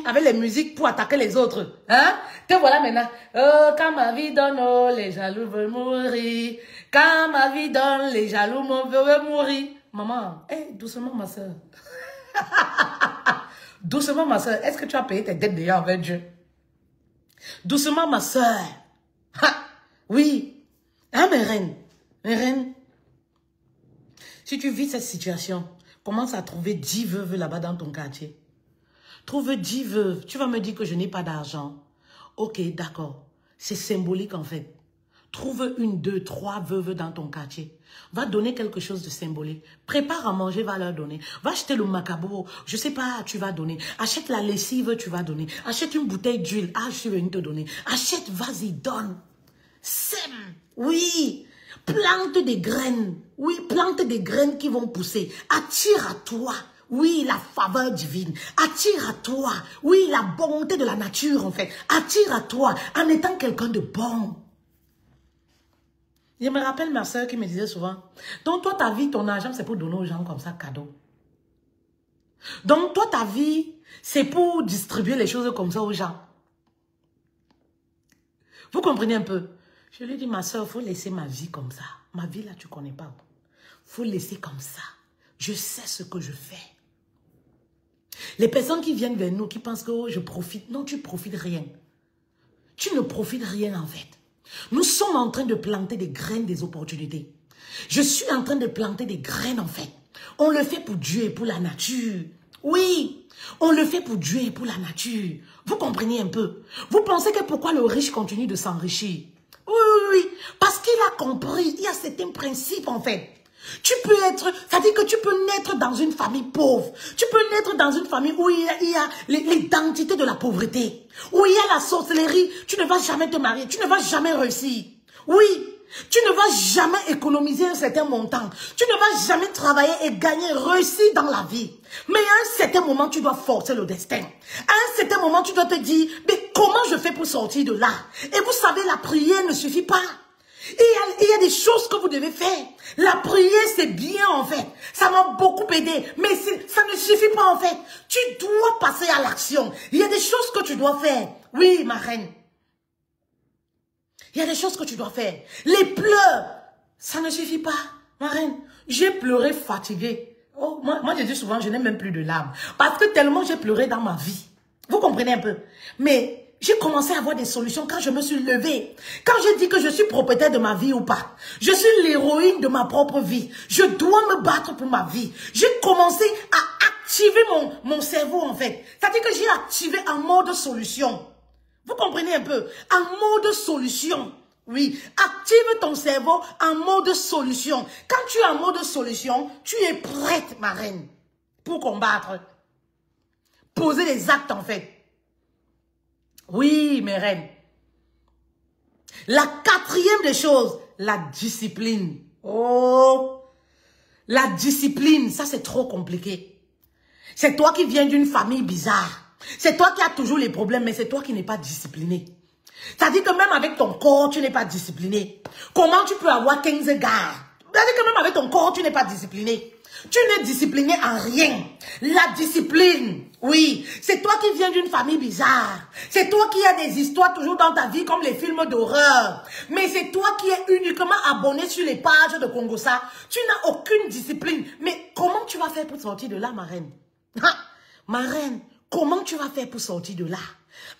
Avec les musiques pour attaquer les autres. Hein? Te voilà maintenant. Oh, quand ma vie donne, oh, les jaloux veulent mourir. Quand ma vie donne, les jaloux veulent mourir. Maman, hey, doucement ma soeur. Doucement ma soeur. Est-ce que tu as payé tes dettes déjà avec Dieu? Doucement ma soeur. Oui. Hein, mes reines? Mes reines? Si tu vis cette situation, commence à trouver 10 veuves là-bas dans ton quartier. Trouve 10 veuves. Tu vas me dire que je n'ai pas d'argent. Ok, d'accord. C'est symbolique en fait. Trouve 1, 2, 3 veuves dans ton quartier. Va donner quelque chose de symbolique. Prépare à manger, va leur donner. Va acheter le macabo. Je sais pas, tu vas donner. Achète la lessive, tu vas donner. Achète une bouteille d'huile. Ah, je suis venue te donner. Achète, vas-y, donne. Sème. Oui. Plante des graines. Oui, plante des graines qui vont pousser. Attire à toi. Oui, la faveur divine. Attire à toi. Oui, la bonté de la nature, en fait. Attire à toi en étant quelqu'un de bon. Je me rappelle ma soeur qui me disait souvent, donc toi, ta vie, ton argent, c'est pour donner aux gens comme ça, cadeau. Donc toi, ta vie, c'est pour distribuer les choses comme ça aux gens. Vous comprenez un peu? Je lui dis, ma soeur, il faut laisser ma vie comme ça. Ma vie, là, tu ne connais pas. Il faut laisser comme ça. Je sais ce que je fais. Les personnes qui viennent vers nous, qui pensent que oh, je profite. Non, tu ne profites rien. Tu ne profites rien en fait. Nous sommes en train de planter des graines des opportunités. Je suis en train de planter des graines en fait. On le fait pour Dieu et pour la nature. Oui, on le fait pour Dieu et pour la nature. Vous comprenez un peu? Vous pensez que pourquoi le riche continue de s'enrichir? Oui, oui, oui. Parce qu'il a compris, il y a certains principes en fait. Tu peux être, ça dit que tu peux naître dans une famille pauvre. Tu peux naître dans une famille où il y a l'identité de la pauvreté. Où il y a la sorcellerie. Tu ne vas jamais te marier. Tu ne vas jamais réussir. Oui. Tu ne vas jamais économiser un certain montant. Tu ne vas jamais travailler et gagner, réussir dans la vie. Mais à un certain moment, tu dois forcer le destin. À un certain moment, tu dois te dire, mais comment je fais pour sortir de là? Et vous savez, la prière ne suffit pas. Il y a des choses que vous devez faire. La prière, c'est bien en fait. Ça m'a beaucoup aidé. Mais ça ne suffit pas en fait. Tu dois passer à l'action. Il y a des choses que tu dois faire. Oui, ma reine. Il y a des choses que tu dois faire. Les pleurs, ça ne suffit pas, ma reine. J'ai pleuré fatiguée. Oh, moi, je dis souvent, je n'ai même plus de larmes. Parce que tellement j'ai pleuré dans ma vie. Vous comprenez un peu? Mais j'ai commencé à avoir des solutions quand je me suis levée. Quand j'ai dit que je suis propriétaire de ma vie ou pas. Je suis l'héroïne de ma propre vie. Je dois me battre pour ma vie. J'ai commencé à activer mon cerveau en fait. C'est-à-dire que j'ai activé un mode solution. Vous comprenez un peu? En mode solution. Oui. Active ton cerveau en mode solution. Quand tu es en mode solution, tu es prête, ma reine, pour combattre. Poser des actes, en fait. Oui, mes reines. La quatrième des choses, la discipline. Oh! La discipline, ça c'est trop compliqué. C'est toi qui viens d'une famille bizarre. C'est toi qui as toujours les problèmes, mais c'est toi qui n'es pas discipliné. C'est-à-dire que même avec ton corps, tu n'es pas discipliné. Comment tu peux avoir 15 gars? C'est-à-dire que même avec ton corps, tu n'es pas discipliné. Tu n'es discipliné en rien. La discipline, oui, c'est toi qui viens d'une famille bizarre. C'est toi qui as des histoires toujours dans ta vie comme les films d'horreur. Mais c'est toi qui es uniquement abonné sur les pages de Congossa. Tu n'as aucune discipline. Mais comment tu vas faire pour sortir de là, ma reine? Ma reine, comment tu vas faire pour sortir de là?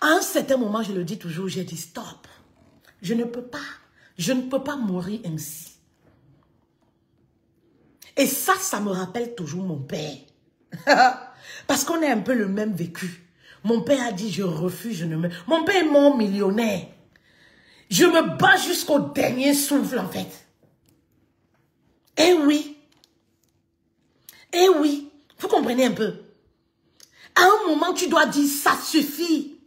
À un certain moment, je le dis toujours, j'ai dit stop. Je ne peux pas mourir ainsi. Et ça me rappelle toujours mon père. Parce qu'on a un peu le même vécu. Mon père a dit, je refuse, je ne me... Mon père est mort millionnaire. Je me bats jusqu'au dernier souffle, en fait. Eh oui. Eh oui. Vous comprenez un peu? À un moment, tu dois dire, ça suffit.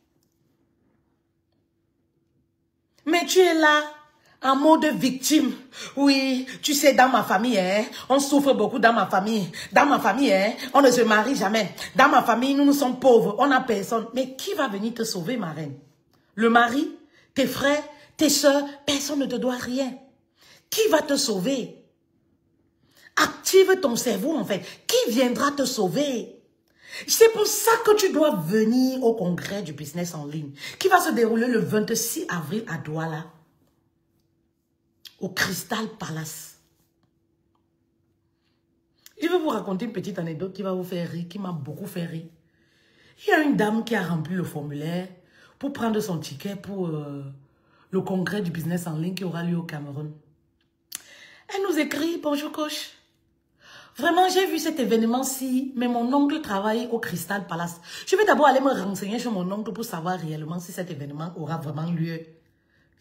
Mais tu es là, en mode victime. Oui, tu sais, dans ma famille, hein, on souffre beaucoup dans ma famille. Dans ma famille, hein, on ne se marie jamais. Dans ma famille, nous sommes pauvres, on n'a personne. Mais qui va venir te sauver, ma reine? Le mari, tes frères, tes soeurs, personne ne te doit rien. Qui va te sauver? Active ton cerveau, en fait. Qui viendra te sauver? C'est pour ça que tu dois venir au congrès du business en ligne qui va se dérouler le 26 avril à Douala, au Crystal Palace. Je vais vous raconter une petite anecdote qui va vous faire rire, qui m'a beaucoup fait rire. Il y a une dame qui a rempli le formulaire pour prendre son ticket pour le congrès du business en ligne qui aura lieu au Cameroun. Elle nous écrit, bonjour coach. Vraiment, j'ai vu cet événement-ci, mais mon oncle travaille au Crystal Palace. Je vais d'abord aller me renseigner sur mon oncle pour savoir réellement si cet événement aura vraiment lieu.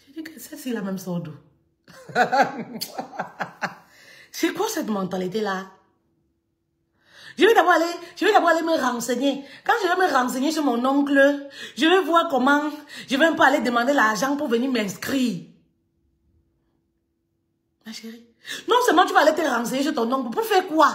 Je dis que c'est la même sorte d'eau. C'est quoi cette mentalité-là? Je vais d'abord aller me renseigner. Quand je vais me renseigner sur mon oncle, je vais voir comment, je vais un peu aller demander l'argent pour venir m'inscrire. Ma chérie. Non seulement tu vas aller te renseigner sur ton oncle, pour faire quoi?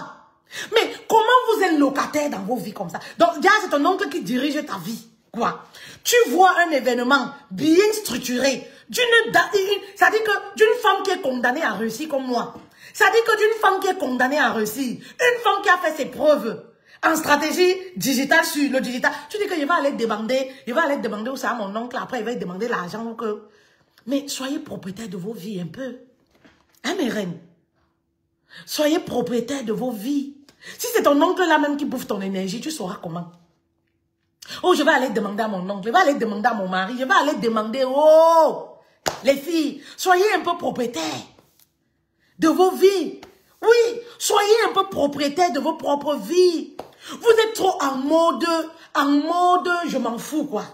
Mais comment vous êtes locataire dans vos vies comme ça? Donc, déjà, c'est ton oncle qui dirige ta vie. Quoi? Tu vois un événement bien structuré, c'est-à-dire que d'une femme qui est condamnée à réussir comme moi. C'est-à-dire que d'une femme qui est condamnée à réussir, une femme qui a fait ses preuves en stratégie digitale sur le digital, tu dis que je vais aller demander où ça à mon oncle, après il va demander l'argent. Mais soyez propriétaire de vos vies un peu. Hein, mes reines? Soyez propriétaire de vos vies. Si c'est ton oncle là même qui bouffe ton énergie, tu sauras comment. Oh, je vais aller demander à mon oncle, je vais aller demander à mon mari, je vais aller demander, oh, les filles, soyez un peu propriétaires de vos vies. Oui, soyez un peu propriétaire de vos propres vies. Vous êtes trop en mode je m'en fous quoi.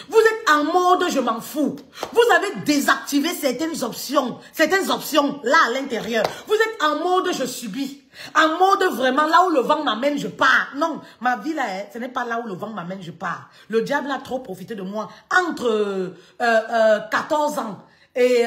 Vous êtes en mode je m'en fous. Vous avez désactivé certaines options là à l'intérieur. Vous êtes en mode je subis. En mode vraiment là où le vent m'amène, je pars. Non, ma vie là, ce n'est pas là où le vent m'amène, je pars. Le diable a trop profité de moi entre 14 ans et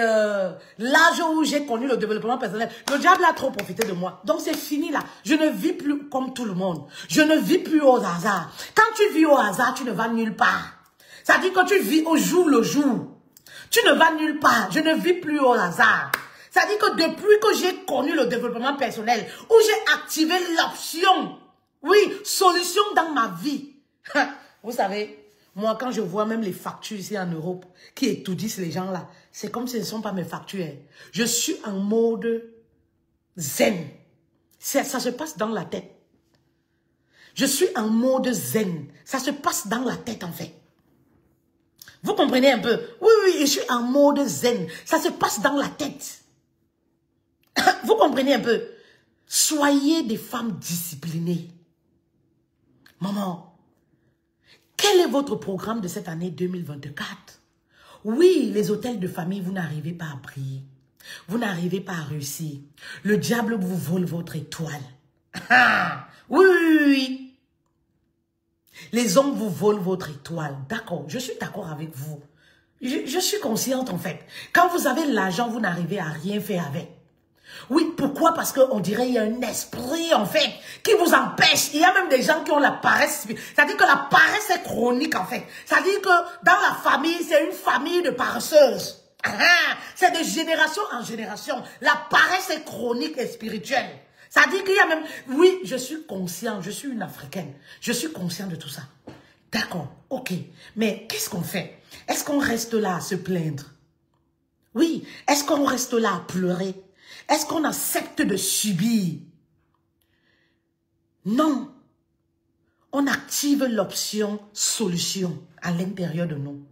l'âge où j'ai connu le développement personnel. Le diable a trop profité de moi. Donc c'est fini là. Je ne vis plus comme tout le monde. Je ne vis plus au hasard. Quand tu vis au hasard, tu ne vas nulle part. Ça dit que tu vis au jour le jour. Tu ne vas nulle part. Je ne vis plus au hasard. Ça dit que depuis que j'ai connu le développement personnel, où j'ai activé l'option, oui, solution dans ma vie. Vous savez, moi quand je vois même les factures ici en Europe, qui étourdissent les gens là, c'est comme si ce ne sont pas mes factures. Je suis en mode zen. Ça se passe dans la tête. Je suis en mode zen. Ça se passe dans la tête en fait. Vous comprenez un peu? Oui, oui, je suis en mode zen. Ça se passe dans la tête. Vous comprenez un peu? Soyez des femmes disciplinées. Maman, quel est votre programme de cette année 2024? Oui, les hôtels de famille, vous n'arrivez pas à prier. Vous n'arrivez pas à réussir. Le diable vous vole votre étoile. Oui, oui, oui. Les hommes vous volent votre étoile. D'accord, je suis d'accord avec vous. Je suis consciente en fait. Quand vous avez l'argent, vous n'arrivez à rien faire avec. Oui, pourquoi? Parce qu'on dirait qu'il y a un esprit en fait qui vous empêche. Il y a même des gens qui ont la paresse. C'est-à-dire que la paresse est chronique en fait. C'est-à-dire que dans la famille, c'est une famille de paresseuses. C'est de génération en génération. La paresse est chronique et spirituelle. Ça dit qu'il y a même... Oui, je suis consciente, je suis une Africaine. Je suis consciente de tout ça. D'accord, ok. Mais qu'est-ce qu'on fait? Est-ce qu'on reste là à se plaindre? Oui. Est-ce qu'on reste là à pleurer? Est-ce qu'on accepte de subir? Non. On active l'option solution à l'intérieur de nous.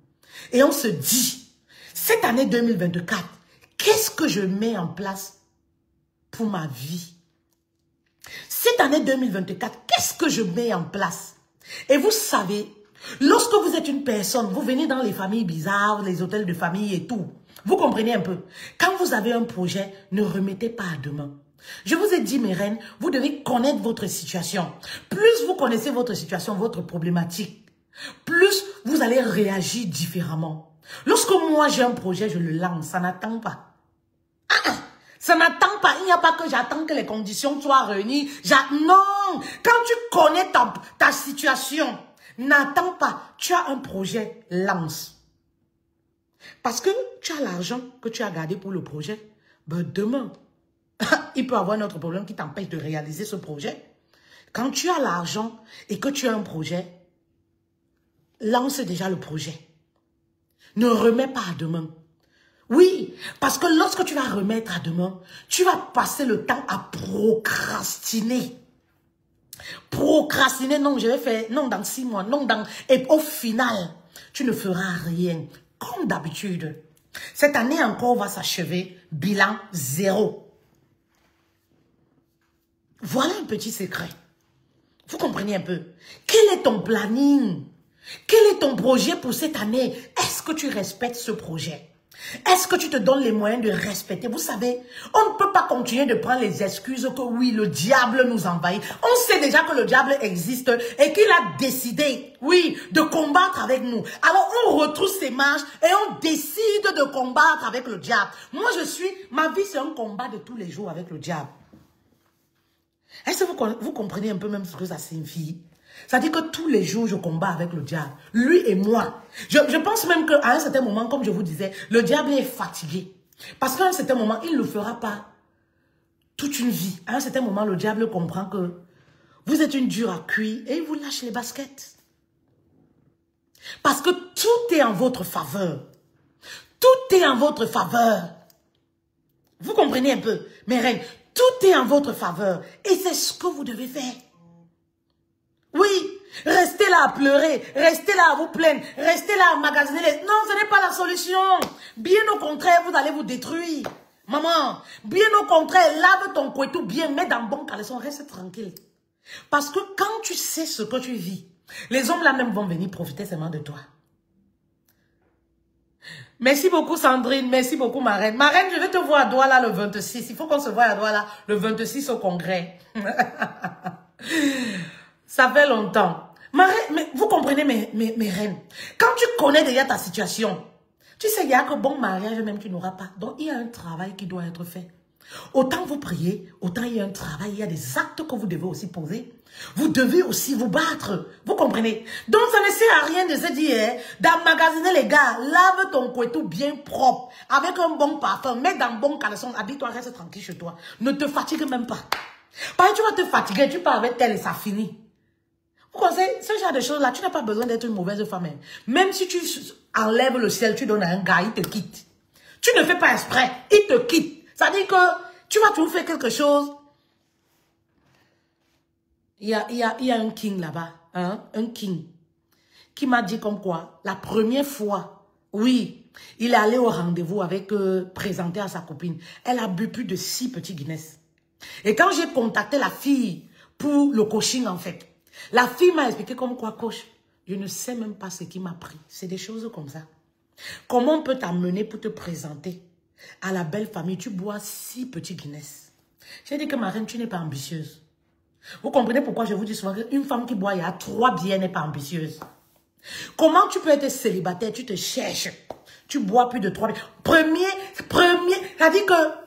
Et on se dit, cette année 2024, qu'est-ce que je mets en place pour ma vie? Cette année 2024, qu'est-ce que je mets en place? Et vous savez, lorsque vous êtes une personne, vous venez dans les familles bizarres, les hôtels de famille et tout. Vous comprenez un peu? Quand vous avez un projet, ne remettez pas à demain. Je vous ai dit, mes reines, vous devez connaître votre situation. Plus vous connaissez votre situation, votre problématique, plus vous allez réagir différemment. Lorsque moi j'ai un projet, je le lance, ça n'attend pas. Ça n'attend pas, il n'y a pas que j'attends que les conditions soient réunies. Non, quand tu connais ta situation, n'attends pas. Tu as un projet, lance. Parce que tu as l'argent que tu as gardé pour le projet. Ben demain, il peut y avoir un autre problème qui t'empêche de réaliser ce projet. Quand tu as l'argent et que tu as un projet, lance déjà le projet. Ne remets pas à demain. Oui, parce que lorsque tu vas remettre à demain, tu vas passer le temps à procrastiner. Procrastiner, non, je vais faire, non, dans 6 mois, non, et au final, tu ne feras rien, comme d'habitude. Cette année encore va s'achever, bilan 0. Voilà un petit secret. Vous comprenez un peu? Quel est ton planning? Quel est ton projet pour cette année? Est-ce que tu respectes ce projet? Est-ce que tu te donnes les moyens de respecter? Vous savez, on ne peut pas continuer de prendre les excuses que oui, le diable nous envahit. On sait déjà que le diable existe et qu'il a décidé, oui, de combattre avec nous. Alors on retrousse ses marches et on décide de combattre avec le diable. Moi ma vie c'est un combat de tous les jours avec le diable. Est-ce que vous comprenez un peu même ce que ça signifie? Ça dit que tous les jours, je combats avec le diable. Lui et moi. Je pense même qu'à un certain moment, comme je vous disais, le diable est fatigué. Parce qu'à un certain moment, il ne le fera pas toute une vie. À un certain moment, le diable comprend que vous êtes une dure à cuire et il vous lâche les baskets. Parce que tout est en votre faveur. Tout est en votre faveur. Vous comprenez un peu, mes reines? Tout est en votre faveur. Et c'est ce que vous devez faire. Oui, restez là à pleurer, restez là à vous plaindre, restez là à magasiner. Non, ce n'est pas la solution. Bien au contraire, vous allez vous détruire. Maman, bien au contraire, lave ton couetou bien, mets dans bon caleçon, reste tranquille. Parce que quand tu sais ce que tu vis, les hommes là même vont venir profiter seulement de toi. Merci beaucoup Sandrine, merci beaucoup ma reine. Ma reine, je vais te voir à Douala le 26. Il faut qu'on se voie à Douala le 26 au congrès. Ça fait longtemps. Ma reine, mais vous comprenez mes reines. Quand tu connais déjà ta situation, tu sais, il y a que bon mariage même tu n'auras pas. Donc, il y a un travail qui doit être fait. Autant vous priez, autant il y a un travail, il y a des actes que vous devez aussi poser. Vous devez aussi vous battre. Vous comprenez? Donc, ça ne sert à rien de se dire, d'emmagasiner les gars, lave ton couetou bien propre, avec un bon parfum, mets dans bon caleçon, habille-toi, reste tranquille chez toi. Ne te fatigue même pas. Parce que tu vas te fatiguer, tu pars avec elle et ça finit. Vous connaissez ce genre de choses-là, tu n'as pas besoin d'être une mauvaise femme. Même si tu enlèves le ciel, tu donnes à un gars, il te quitte. Tu ne fais pas exprès, il te quitte. Ça dit que tu vas toujours faire quelque chose. Il y a un king là-bas, hein, un king, qui m'a dit comme quoi, la première fois, oui, il est allé au rendez-vous avec, présenté à sa copine. Elle a bu plus de 6 petits Guinness. Et quand j'ai contacté la fille pour le coaching en fait, la fille m'a expliqué comme quoi, coach, je ne sais même pas ce qui m'a pris. C'est des choses comme ça. Comment on peut t'amener pour te présenter à la belle famille? Tu bois 6 petits Guinness. J'ai dit que ma reine, tu n'es pas ambitieuse. Vous comprenez pourquoi je vous dis souvent qu'une femme qui boit, il y a 3 bières, n'est pas ambitieuse. Comment tu peux être célibataire, tu te cherches, tu bois plus de 3 bières. Ça dit que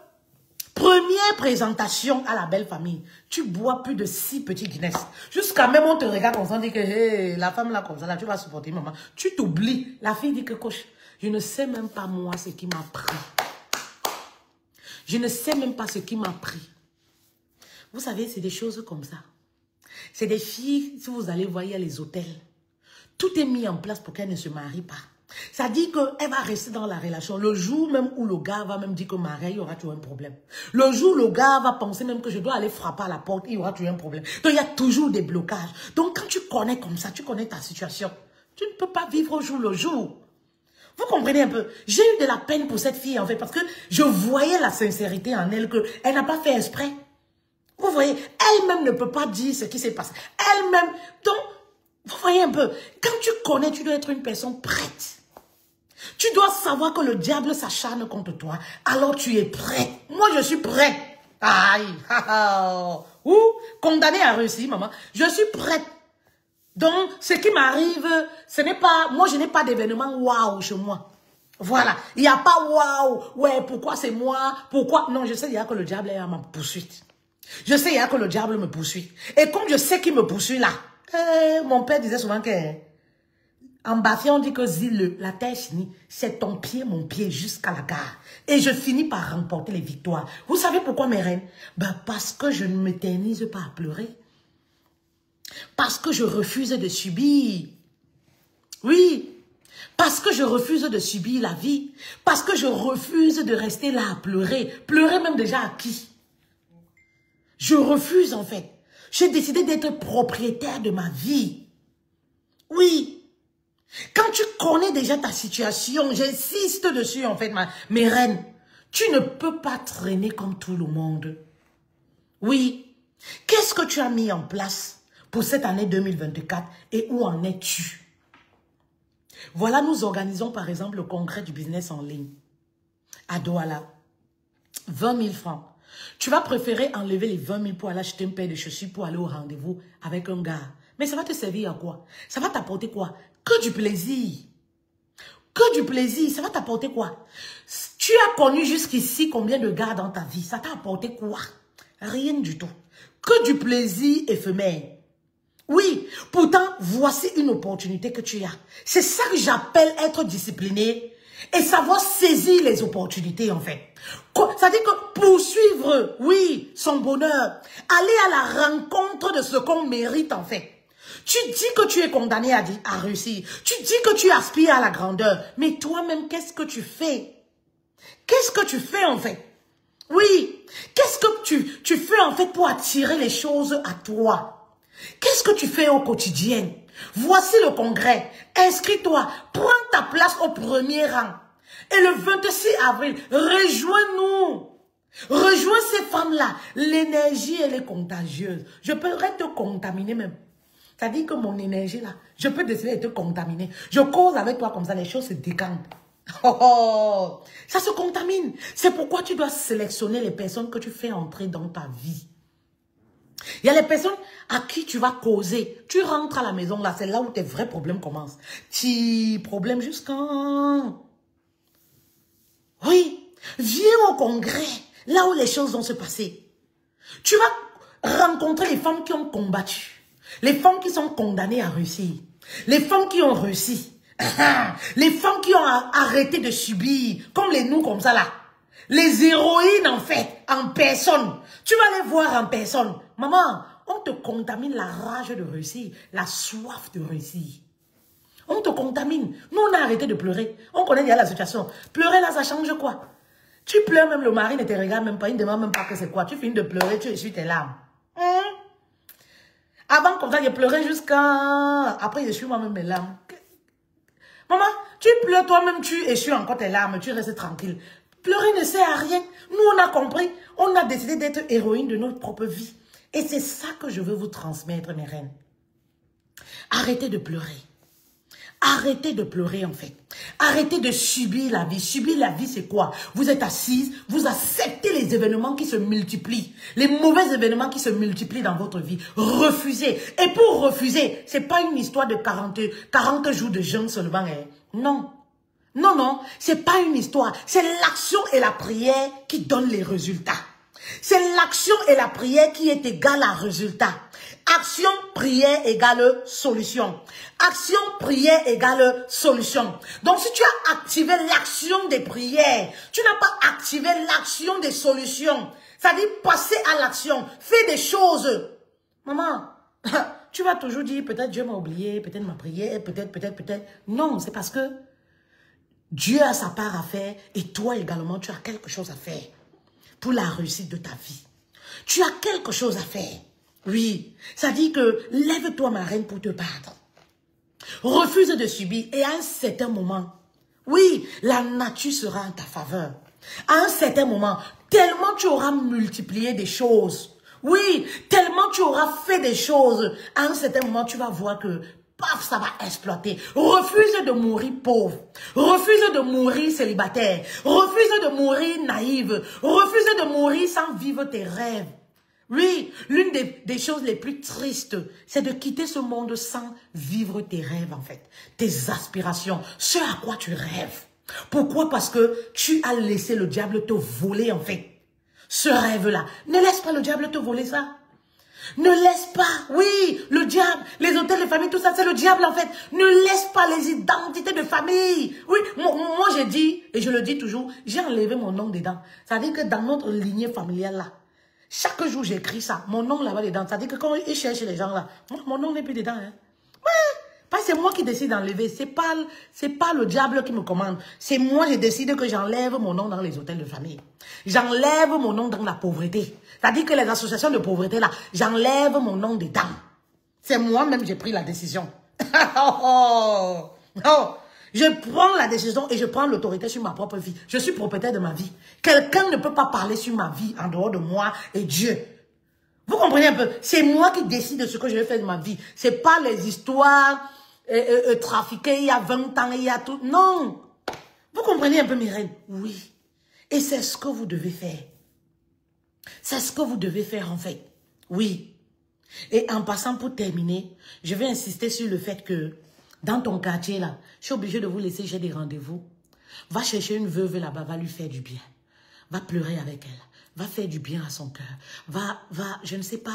première présentation à la belle famille, tu bois plus de 6 petits Guinness. Jusqu'à même on te regarde, on s'en dit que hey, la femme là comme ça, là, tu vas supporter maman. Tu t'oublies. La fille dit que coach, je ne sais même pas moi ce qui m'a pris. Je ne sais même pas ce qui m'a pris. Vous savez, c'est des choses comme ça. C'est des filles, si vous allez voir, il y a les hôtels. Tout est mis en place pour qu'elles ne se marient pas. Ça dit qu'elle va rester dans la relation. Le jour même où le gars va même dire que marié, il y aura toujours un problème. Le jour où le gars va penser même que je dois aller frapper à la porte, il y aura toujours un problème. Donc, il y a toujours des blocages. Donc, quand tu connais comme ça, tu connais ta situation, tu ne peux pas vivre au jour le jour. Vous comprenez un peu? J'ai eu de la peine pour cette fille, en fait, parce que je voyais la sincérité en elle, qu'elle n'a pas fait exprès. Vous voyez, elle-même ne peut pas dire ce qui s'est passé. Elle-même, donc, vous voyez un peu, quand tu connais, tu dois être une personne prête. Tu dois savoir que le diable s'acharne contre toi, alors tu es prête. Moi, je suis prête. Aïe, ou condamné à réussir, maman. Je suis prête. Donc, ce qui m'arrive, ce n'est pas, moi, je n'ai pas d'événement waouh chez moi. Voilà. Il n'y a pas waouh. Ouais, pourquoi c'est moi? Pourquoi? Non, je sais, il y a que le diable est à ma poursuite. Je sais, il y a que le diable me poursuit. Et comme je sais qu'il me poursuit là, mon père disait souvent que, en bafia, on dit que Zile, la terre finie, c'est ton pied, mon pied, jusqu'à la gare. Et je finis par remporter les victoires. Vous savez pourquoi, mes reines? Ben, parce que je ne m'éternise pas à pleurer. Parce que je refuse de subir. Oui. Parce que je refuse de subir la vie. Parce que je refuse de rester là à pleurer. Pleurer même déjà à qui? Je refuse en fait. J'ai décidé d'être propriétaire de ma vie. Oui. Quand tu connais déjà ta situation, j'insiste dessus en fait, mes reines. Tu ne peux pas traîner comme tout le monde. Oui. Qu'est-ce que tu as mis en place pour cette année 2024 et où en es-tu? Voilà, nous organisons par exemple le congrès du business en ligne à Douala. 20 000 francs. Tu vas préférer enlever les 20 000 pour aller acheter une paire de chaussures pour aller au rendez-vous avec un gars. Mais ça va te servir à quoi? Ça va t'apporter quoi? Que du plaisir. Que du plaisir. Ça va t'apporter quoi? Tu as connu jusqu'ici combien de gars dans ta vie? Ça t'a apporté quoi? Rien du tout. Que du plaisir éphémère. Oui, pourtant, voici une opportunité que tu as. C'est ça que j'appelle être discipliné et savoir saisir les opportunités, en fait. C'est-à-dire que poursuivre, oui, son bonheur, aller à la rencontre de ce qu'on mérite, en fait. Tu dis que tu es condamné à réussir. Tu dis que tu aspires à la grandeur. Mais toi-même, qu'est-ce que tu fais? Qu'est-ce que tu fais, en fait? Oui, qu'est-ce que tu fais, en fait, pour attirer les choses à toi? Qu'est-ce que tu fais au quotidien? Voici le congrès. Inscris-toi. Prends ta place au premier rang. Et le 26 avril, rejoins-nous. Rejoins ces femmes-là. L'énergie, elle est contagieuse. Je pourrais te contaminer même. C'est-à-dire que mon énergie là, je peux décider de te contaminer. Je cause avec toi comme ça, les choses se décantent. Oh, oh, ça se contamine. C'est pourquoi tu dois sélectionner les personnes que tu fais entrer dans ta vie. Il y a les personnes à qui tu vas causer. Tu rentres à la maison là, c'est là où tes vrais problèmes commencent. Petit problème jusqu'à... Oui, viens au congrès, là où les choses vont se passer. Tu vas rencontrer les femmes qui ont combattu. Les femmes qui sont condamnées à réussir. Les femmes qui ont réussi. Les femmes qui ont arrêté de subir. Comme les nous comme ça là. Les héroïnes en fait. En personne. Tu vas les voir en personne. Maman, on te contamine la rage de réussir. La soif de réussir. On te contamine. Nous on a arrêté de pleurer. On connaît déjà la situation. Pleurer là ça change quoi? Tu pleures même le mari ne te regarde même pas. Il ne demande même pas que c'est quoi. Tu finis de pleurer. Tu essuies tes larmes. Avant, comme ça, je pleurais jusqu'à... Après, je suis moi-même mes larmes. Maman, tu pleures toi-même, tu essuies encore tes larmes, tu restes tranquille. Pleurer ne sert à rien. Nous, on a compris. On a décidé d'être héroïne de notre propre vie. Et c'est ça que je veux vous transmettre, mes reines. Arrêtez de pleurer. Arrêtez de pleurer, en fait. Arrêtez de subir la vie. Subir la vie, c'est quoi? Vous êtes assise, vous acceptez les événements qui se multiplient. Les mauvais événements qui se multiplient dans votre vie. Refusez. Et pour refuser, c'est pas une histoire de 40 jours de jeûne seulement. Hein. Non. Non, non. C'est pas une histoire. C'est l'action et la prière qui donnent les résultats. C'est l'action et la prière qui est égale à résultat. Action, prière égale solution. Action, prière égale solution. Donc, si tu as activé l'action des prières, tu n'as pas activé l'action des solutions. Ça dit passer à l'action. Fais des choses. Maman, tu vas toujours dire peut-être Dieu m'a oublié, peut-être ma prière, peut-être. Non, c'est parce que Dieu a sa part à faire et toi également, tu as quelque chose à faire pour la réussite de ta vie. Tu as quelque chose à faire. Oui, ça dit que lève-toi ma reine pour te battre. Refuse de subir et à un certain moment, oui, la nature sera en ta faveur. À un certain moment, tellement tu auras multiplié des choses. Oui, tellement tu auras fait des choses. À un certain moment, tu vas voir que paf, ça va exploiter. Refuse de mourir pauvre. Refuse de mourir célibataire. Refuse de mourir naïve. Refuse de mourir sans vivre tes rêves. Oui, l'une des choses les plus tristes, c'est de quitter ce monde sans vivre tes rêves en fait. Tes aspirations, ce à quoi tu rêves. Pourquoi? Parce que tu as laissé le diable te voler en fait. Ce rêve-là. Ne laisse pas le diable te voler ça. Ne laisse pas, oui, le diable, les hôtels de famille, tout ça, c'est le diable en fait. Ne laisse pas les identités de famille. Oui, moi j'ai dit, et je le dis toujours, j'ai enlevé mon nom dedans. Ça veut dire que dans notre lignée familiale là, chaque jour j'écris ça, mon nom là-bas dedans. Ça veut dire que quand ils cherchent les gens là, mon nom n'est plus dedans. Hein. Ouais, pas c'est moi qui décide d'enlever, c'est pas le diable qui me commande. C'est moi qui décide que j'enlève mon nom dans les hôtels de famille. J'enlève mon nom dans la pauvreté. C'est-à-dire que les associations de pauvreté là, j'enlève mon nom dedans. C'est moi-même j'ai pris la décision. Oh. Je prends la décision et je prends l'autorité sur ma propre vie. Je suis propriétaire de ma vie. Quelqu'un ne peut pas parler sur ma vie en dehors de moi et Dieu. Vous comprenez un peu? C'est moi qui décide de ce que je vais faire de ma vie. C'est pas les histoires trafiquées il y a 20 ans, il y a tout. Non. Vous comprenez un peu mes reines? Oui. Et c'est ce que vous devez faire. C'est ce que vous devez faire en fait. Oui. Et en passant pour terminer, je vais insister sur le fait que dans ton quartier là, je suis obligée de vous laisser, j'ai des rendez-vous. Va chercher une veuve là-bas, va lui faire du bien. Va pleurer avec elle. Va faire du bien à son cœur. Va, je ne sais pas.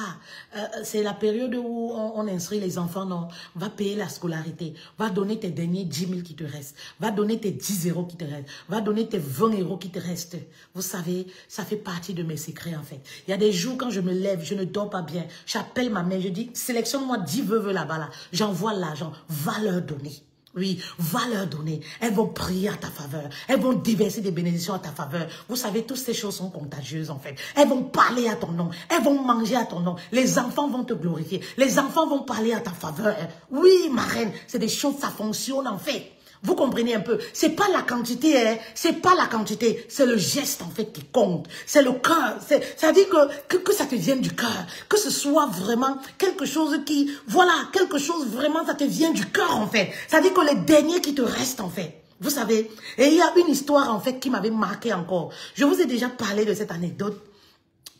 C'est la période où on instruit les enfants, non. Va payer la scolarité. Va donner tes derniers 10 000 qui te restent. Va donner tes 10 euros qui te restent. Va donner tes 20 euros qui te restent. Vous savez, ça fait partie de mes secrets en fait. Il y a des jours quand je me lève, je ne dors pas bien. J'appelle ma mère, je dis, sélectionne-moi 10 veuves là-bas. Là. J'envoie l'argent. Va leur donner. Oui, va leur donner. Elles vont prier à ta faveur. Elles vont déverser des bénédictions à ta faveur. Vous savez, toutes ces choses sont contagieuses en fait. Elles vont parler à ton nom. Elles vont manger à ton nom. Les enfants vont te glorifier. Les enfants vont parler à ta faveur. Oui, ma reine, c'est des choses, ça fonctionne en fait. Vous comprenez un peu? C'est pas la quantité, hein? C'est pas la quantité. C'est le geste, en fait, qui compte. C'est le cœur. Ça dit que ça te vienne du cœur. Que ce soit vraiment quelque chose qui, voilà, quelque chose vraiment, ça te vient du cœur, en fait. Ça dit que les derniers qui te restent, en fait. Vous savez? Et il y a une histoire, en fait, qui m'avait marqué encore. Je vous ai déjà parlé de cette anecdote.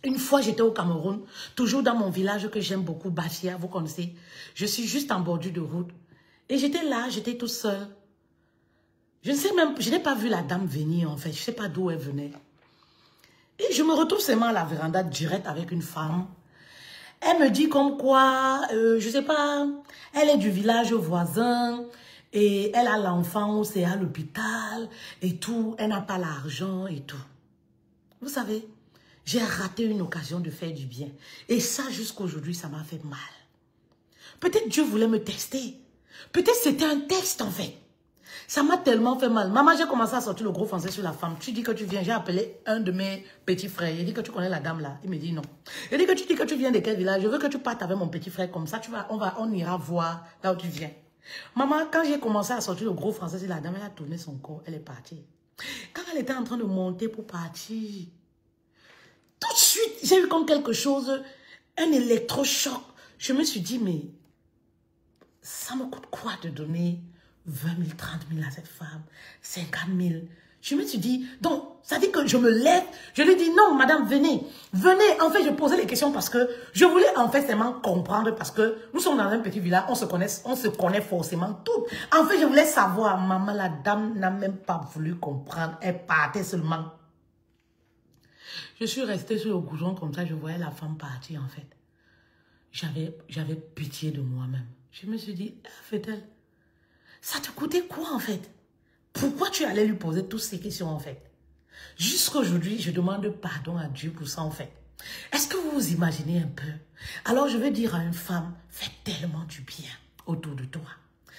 Une fois, j'étais au Cameroun, toujours dans mon village que j'aime beaucoup, Bachia, vous connaissez. Je suis juste en bordure de route. Et j'étais là, j'étais toute seule. Je ne sais même, je n'ai pas vu la dame venir en fait, je ne sais pas d'où elle venait. Et je me retrouve seulement à la véranda direct avec une femme. Elle me dit comme quoi, je ne sais pas, elle est du village voisin et elle a l'enfant, c'est à l'hôpital et tout, elle n'a pas l'argent et tout. Vous savez, j'ai raté une occasion de faire du bien. Et ça, jusqu'aujourd'hui, ça m'a fait mal. Peut-être Dieu voulait me tester. Peut-être c'était un test en fait. Ça m'a tellement fait mal. Maman, j'ai commencé à sortir le gros français sur la femme. Tu dis que tu viens. J'ai appelé un de mes petits frères. Il dit que tu connais la dame là. Il me dit non. Il dit que tu dis que tu viens de quel village. Je veux que tu partes avec mon petit frère comme ça. On ira voir là où tu viens. Maman, quand j'ai commencé à sortir le gros français sur la dame, elle a tourné son corps. Elle est partie. Quand elle était en train de monter pour partir, tout de suite, j'ai eu comme quelque chose, un électrochoc. Je me suis dit, mais ça me coûte quoi de donner 20 000, 30 000 à cette femme, 50 000. Je me suis dit, donc, ça dit que je me lève, je lui dis, non, madame, venez, venez. En fait, je posais les questions parce que je voulais en fait seulement comprendre parce que nous sommes dans un petit village, on se connaît forcément toutes. En fait, je voulais savoir, maman, la dame n'a même pas voulu comprendre, elle partait seulement. Je suis restée sur le goudron comme ça, je voyais la femme partir en fait. J'avais pitié de moi-même. Je me suis dit, fait-elle, ça te coûtait quoi en fait? Pourquoi tu allais lui poser toutes ces questions en fait? Jusqu'à aujourd'hui, je demande pardon à Dieu pour ça en fait. Est-ce que vous vous imaginez un peu? Alors je vais dire à une femme, fais tellement du bien autour de toi.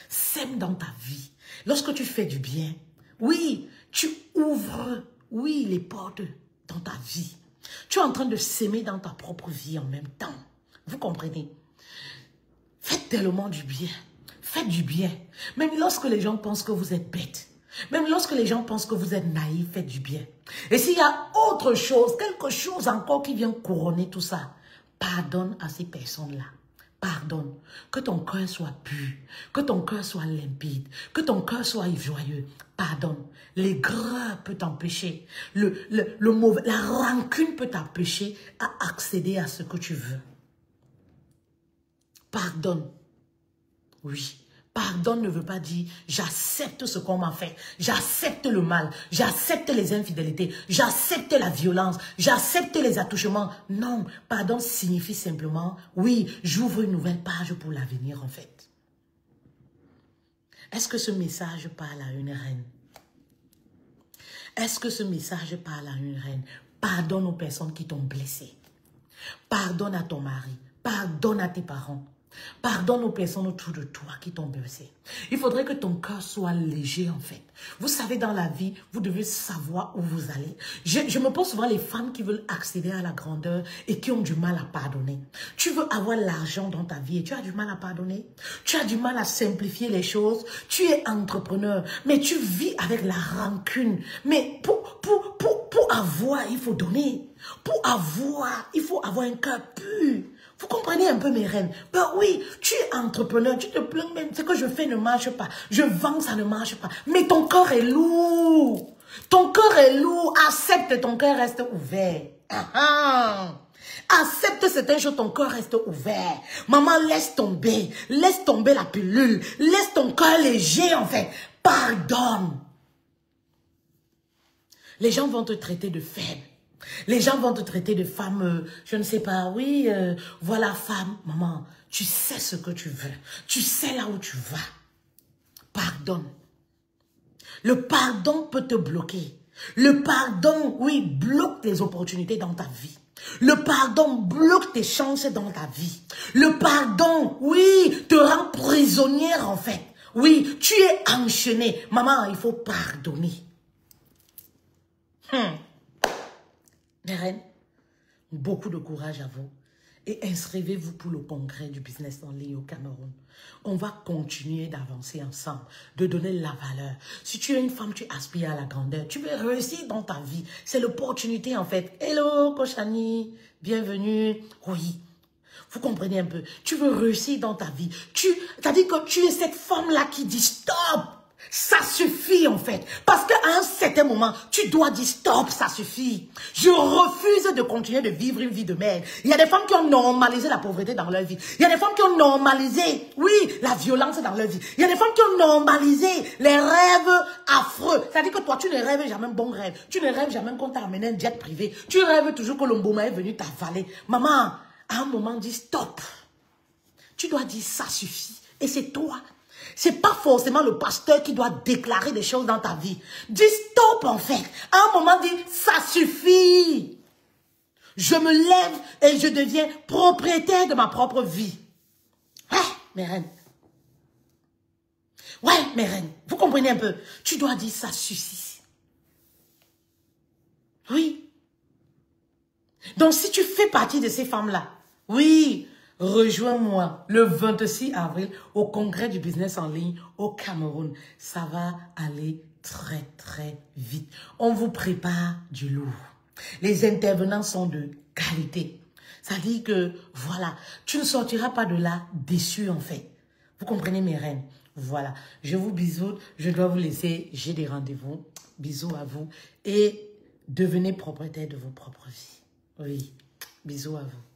Sème dans ta vie. Lorsque tu fais du bien, oui, tu ouvres, oui, les portes dans ta vie. Tu es en train de s'aimer dans ta propre vie en même temps. Vous comprenez? Faites tellement du bien. Faites du bien. Même lorsque les gens pensent que vous êtes bête. Même lorsque les gens pensent que vous êtes naïf, faites du bien. Et s'il y a autre chose, quelque chose encore qui vient couronner tout ça, pardonne à ces personnes-là. Pardonne. Que ton cœur soit pur. Que ton cœur soit limpide. Que ton cœur soit joyeux. Pardonne. L'aigreur peut t'empêcher. Le mauvais, la rancune peut t'empêcher à accéder à ce que tu veux. Pardonne. Oui. Pardonne ne veut pas dire j'accepte ce qu'on m'a fait. J'accepte le mal. J'accepte les infidélités. J'accepte la violence. J'accepte les attouchements. Non. Pardon signifie simplement oui, j'ouvre une nouvelle page pour l'avenir en fait. Est-ce que ce message parle à une reine? Est-ce que ce message parle à une reine? Pardonne aux personnes qui t'ont blessé. Pardonne à ton mari. Pardonne à tes parents. Pardonne aux personnes autour de toi qui t'ont blessé. Il faudrait que ton cœur soit léger en fait. Vous savez, dans la vie, vous devez savoir où vous allez. Je me pose souvent les femmes qui veulent accéder à la grandeur et qui ont du mal à pardonner. Tu veux avoir l'argent dans ta vie et tu as du mal à pardonner. Tu as du mal à simplifier les choses. Tu es entrepreneur, mais tu vis avec la rancune. Mais pour avoir, il faut donner. Pour avoir, il faut avoir un cœur pur. Vous comprenez un peu mes reines? Ben oui, tu es entrepreneur, tu te plains même, ce que je fais ne marche pas. Je vends, ça ne marche pas. Mais ton cœur est lourd. Ton cœur est lourd. Accepte, ton cœur reste ouvert. Accepte certaines choses, ton cœur reste ouvert. Maman, laisse tomber la pilule. Laisse ton cœur léger en fait. Pardonne. Les gens vont te traiter de faible. Les gens vont te traiter de femme, je ne sais pas, oui, voilà femme, maman, tu sais ce que tu veux, tu sais là où tu vas. Pardonne. Le pardon peut te bloquer. Le pardon, oui, bloque tes opportunités dans ta vie. Le pardon bloque tes chances dans ta vie. Le pardon, oui, te rend prisonnière en fait. Oui, tu es enchaîné. Maman, il faut pardonner. Mes reines, beaucoup de courage à vous. et inscrivez-vous pour le congrès du business en ligne au Cameroun. On va continuer d'avancer ensemble, de donner la valeur. Si tu es une femme, tu aspires à la grandeur. Tu veux réussir dans ta vie. C'est l'opportunité en fait. Hello, Kochani, bienvenue. Oui, vous comprenez un peu. Tu veux réussir dans ta vie. C'est-à-dire que tu es cette femme-là qui dit stop. Ça suffit en fait. Parce qu'à un certain moment, tu dois dire stop, ça suffit. Je refuse de continuer de vivre une vie de merde. Il y a des femmes qui ont normalisé la pauvreté dans leur vie. Il y a des femmes qui ont normalisé, oui, la violence dans leur vie. Il y a des femmes qui ont normalisé les rêves affreux. C'est-à-dire que toi, tu ne rêves jamais un bon rêve. Tu ne rêves jamais qu'on t'a amené un jet privé. Tu rêves toujours que l'Omboma est venu t'avaler. Maman, à un moment, dis stop. Tu dois dire ça suffit. Et c'est toi. C'est pas forcément le pasteur qui doit déclarer des choses dans ta vie. Dis stop en fait. À un moment, dis ça suffit. Je me lève et je deviens propriétaire de ma propre vie. Ouais, mes reines. Ouais, mes reines. Vous comprenez un peu? Tu dois dire ça suffit. Oui. Donc si tu fais partie de ces femmes-là, oui, rejoins-moi le 26 avril au congrès du business en ligne au Cameroun. Ça va aller très très vite. On vous prépare du lourd. Les intervenants sont de qualité. Ça dit que, voilà, tu ne sortiras pas de là déçu en fait. Vous comprenez mes reines? Voilà, je vous bisous. Je dois vous laisser, j'ai des rendez-vous. Bisous à vous et devenez propriétaire de vos propres vies. Oui, bisous à vous.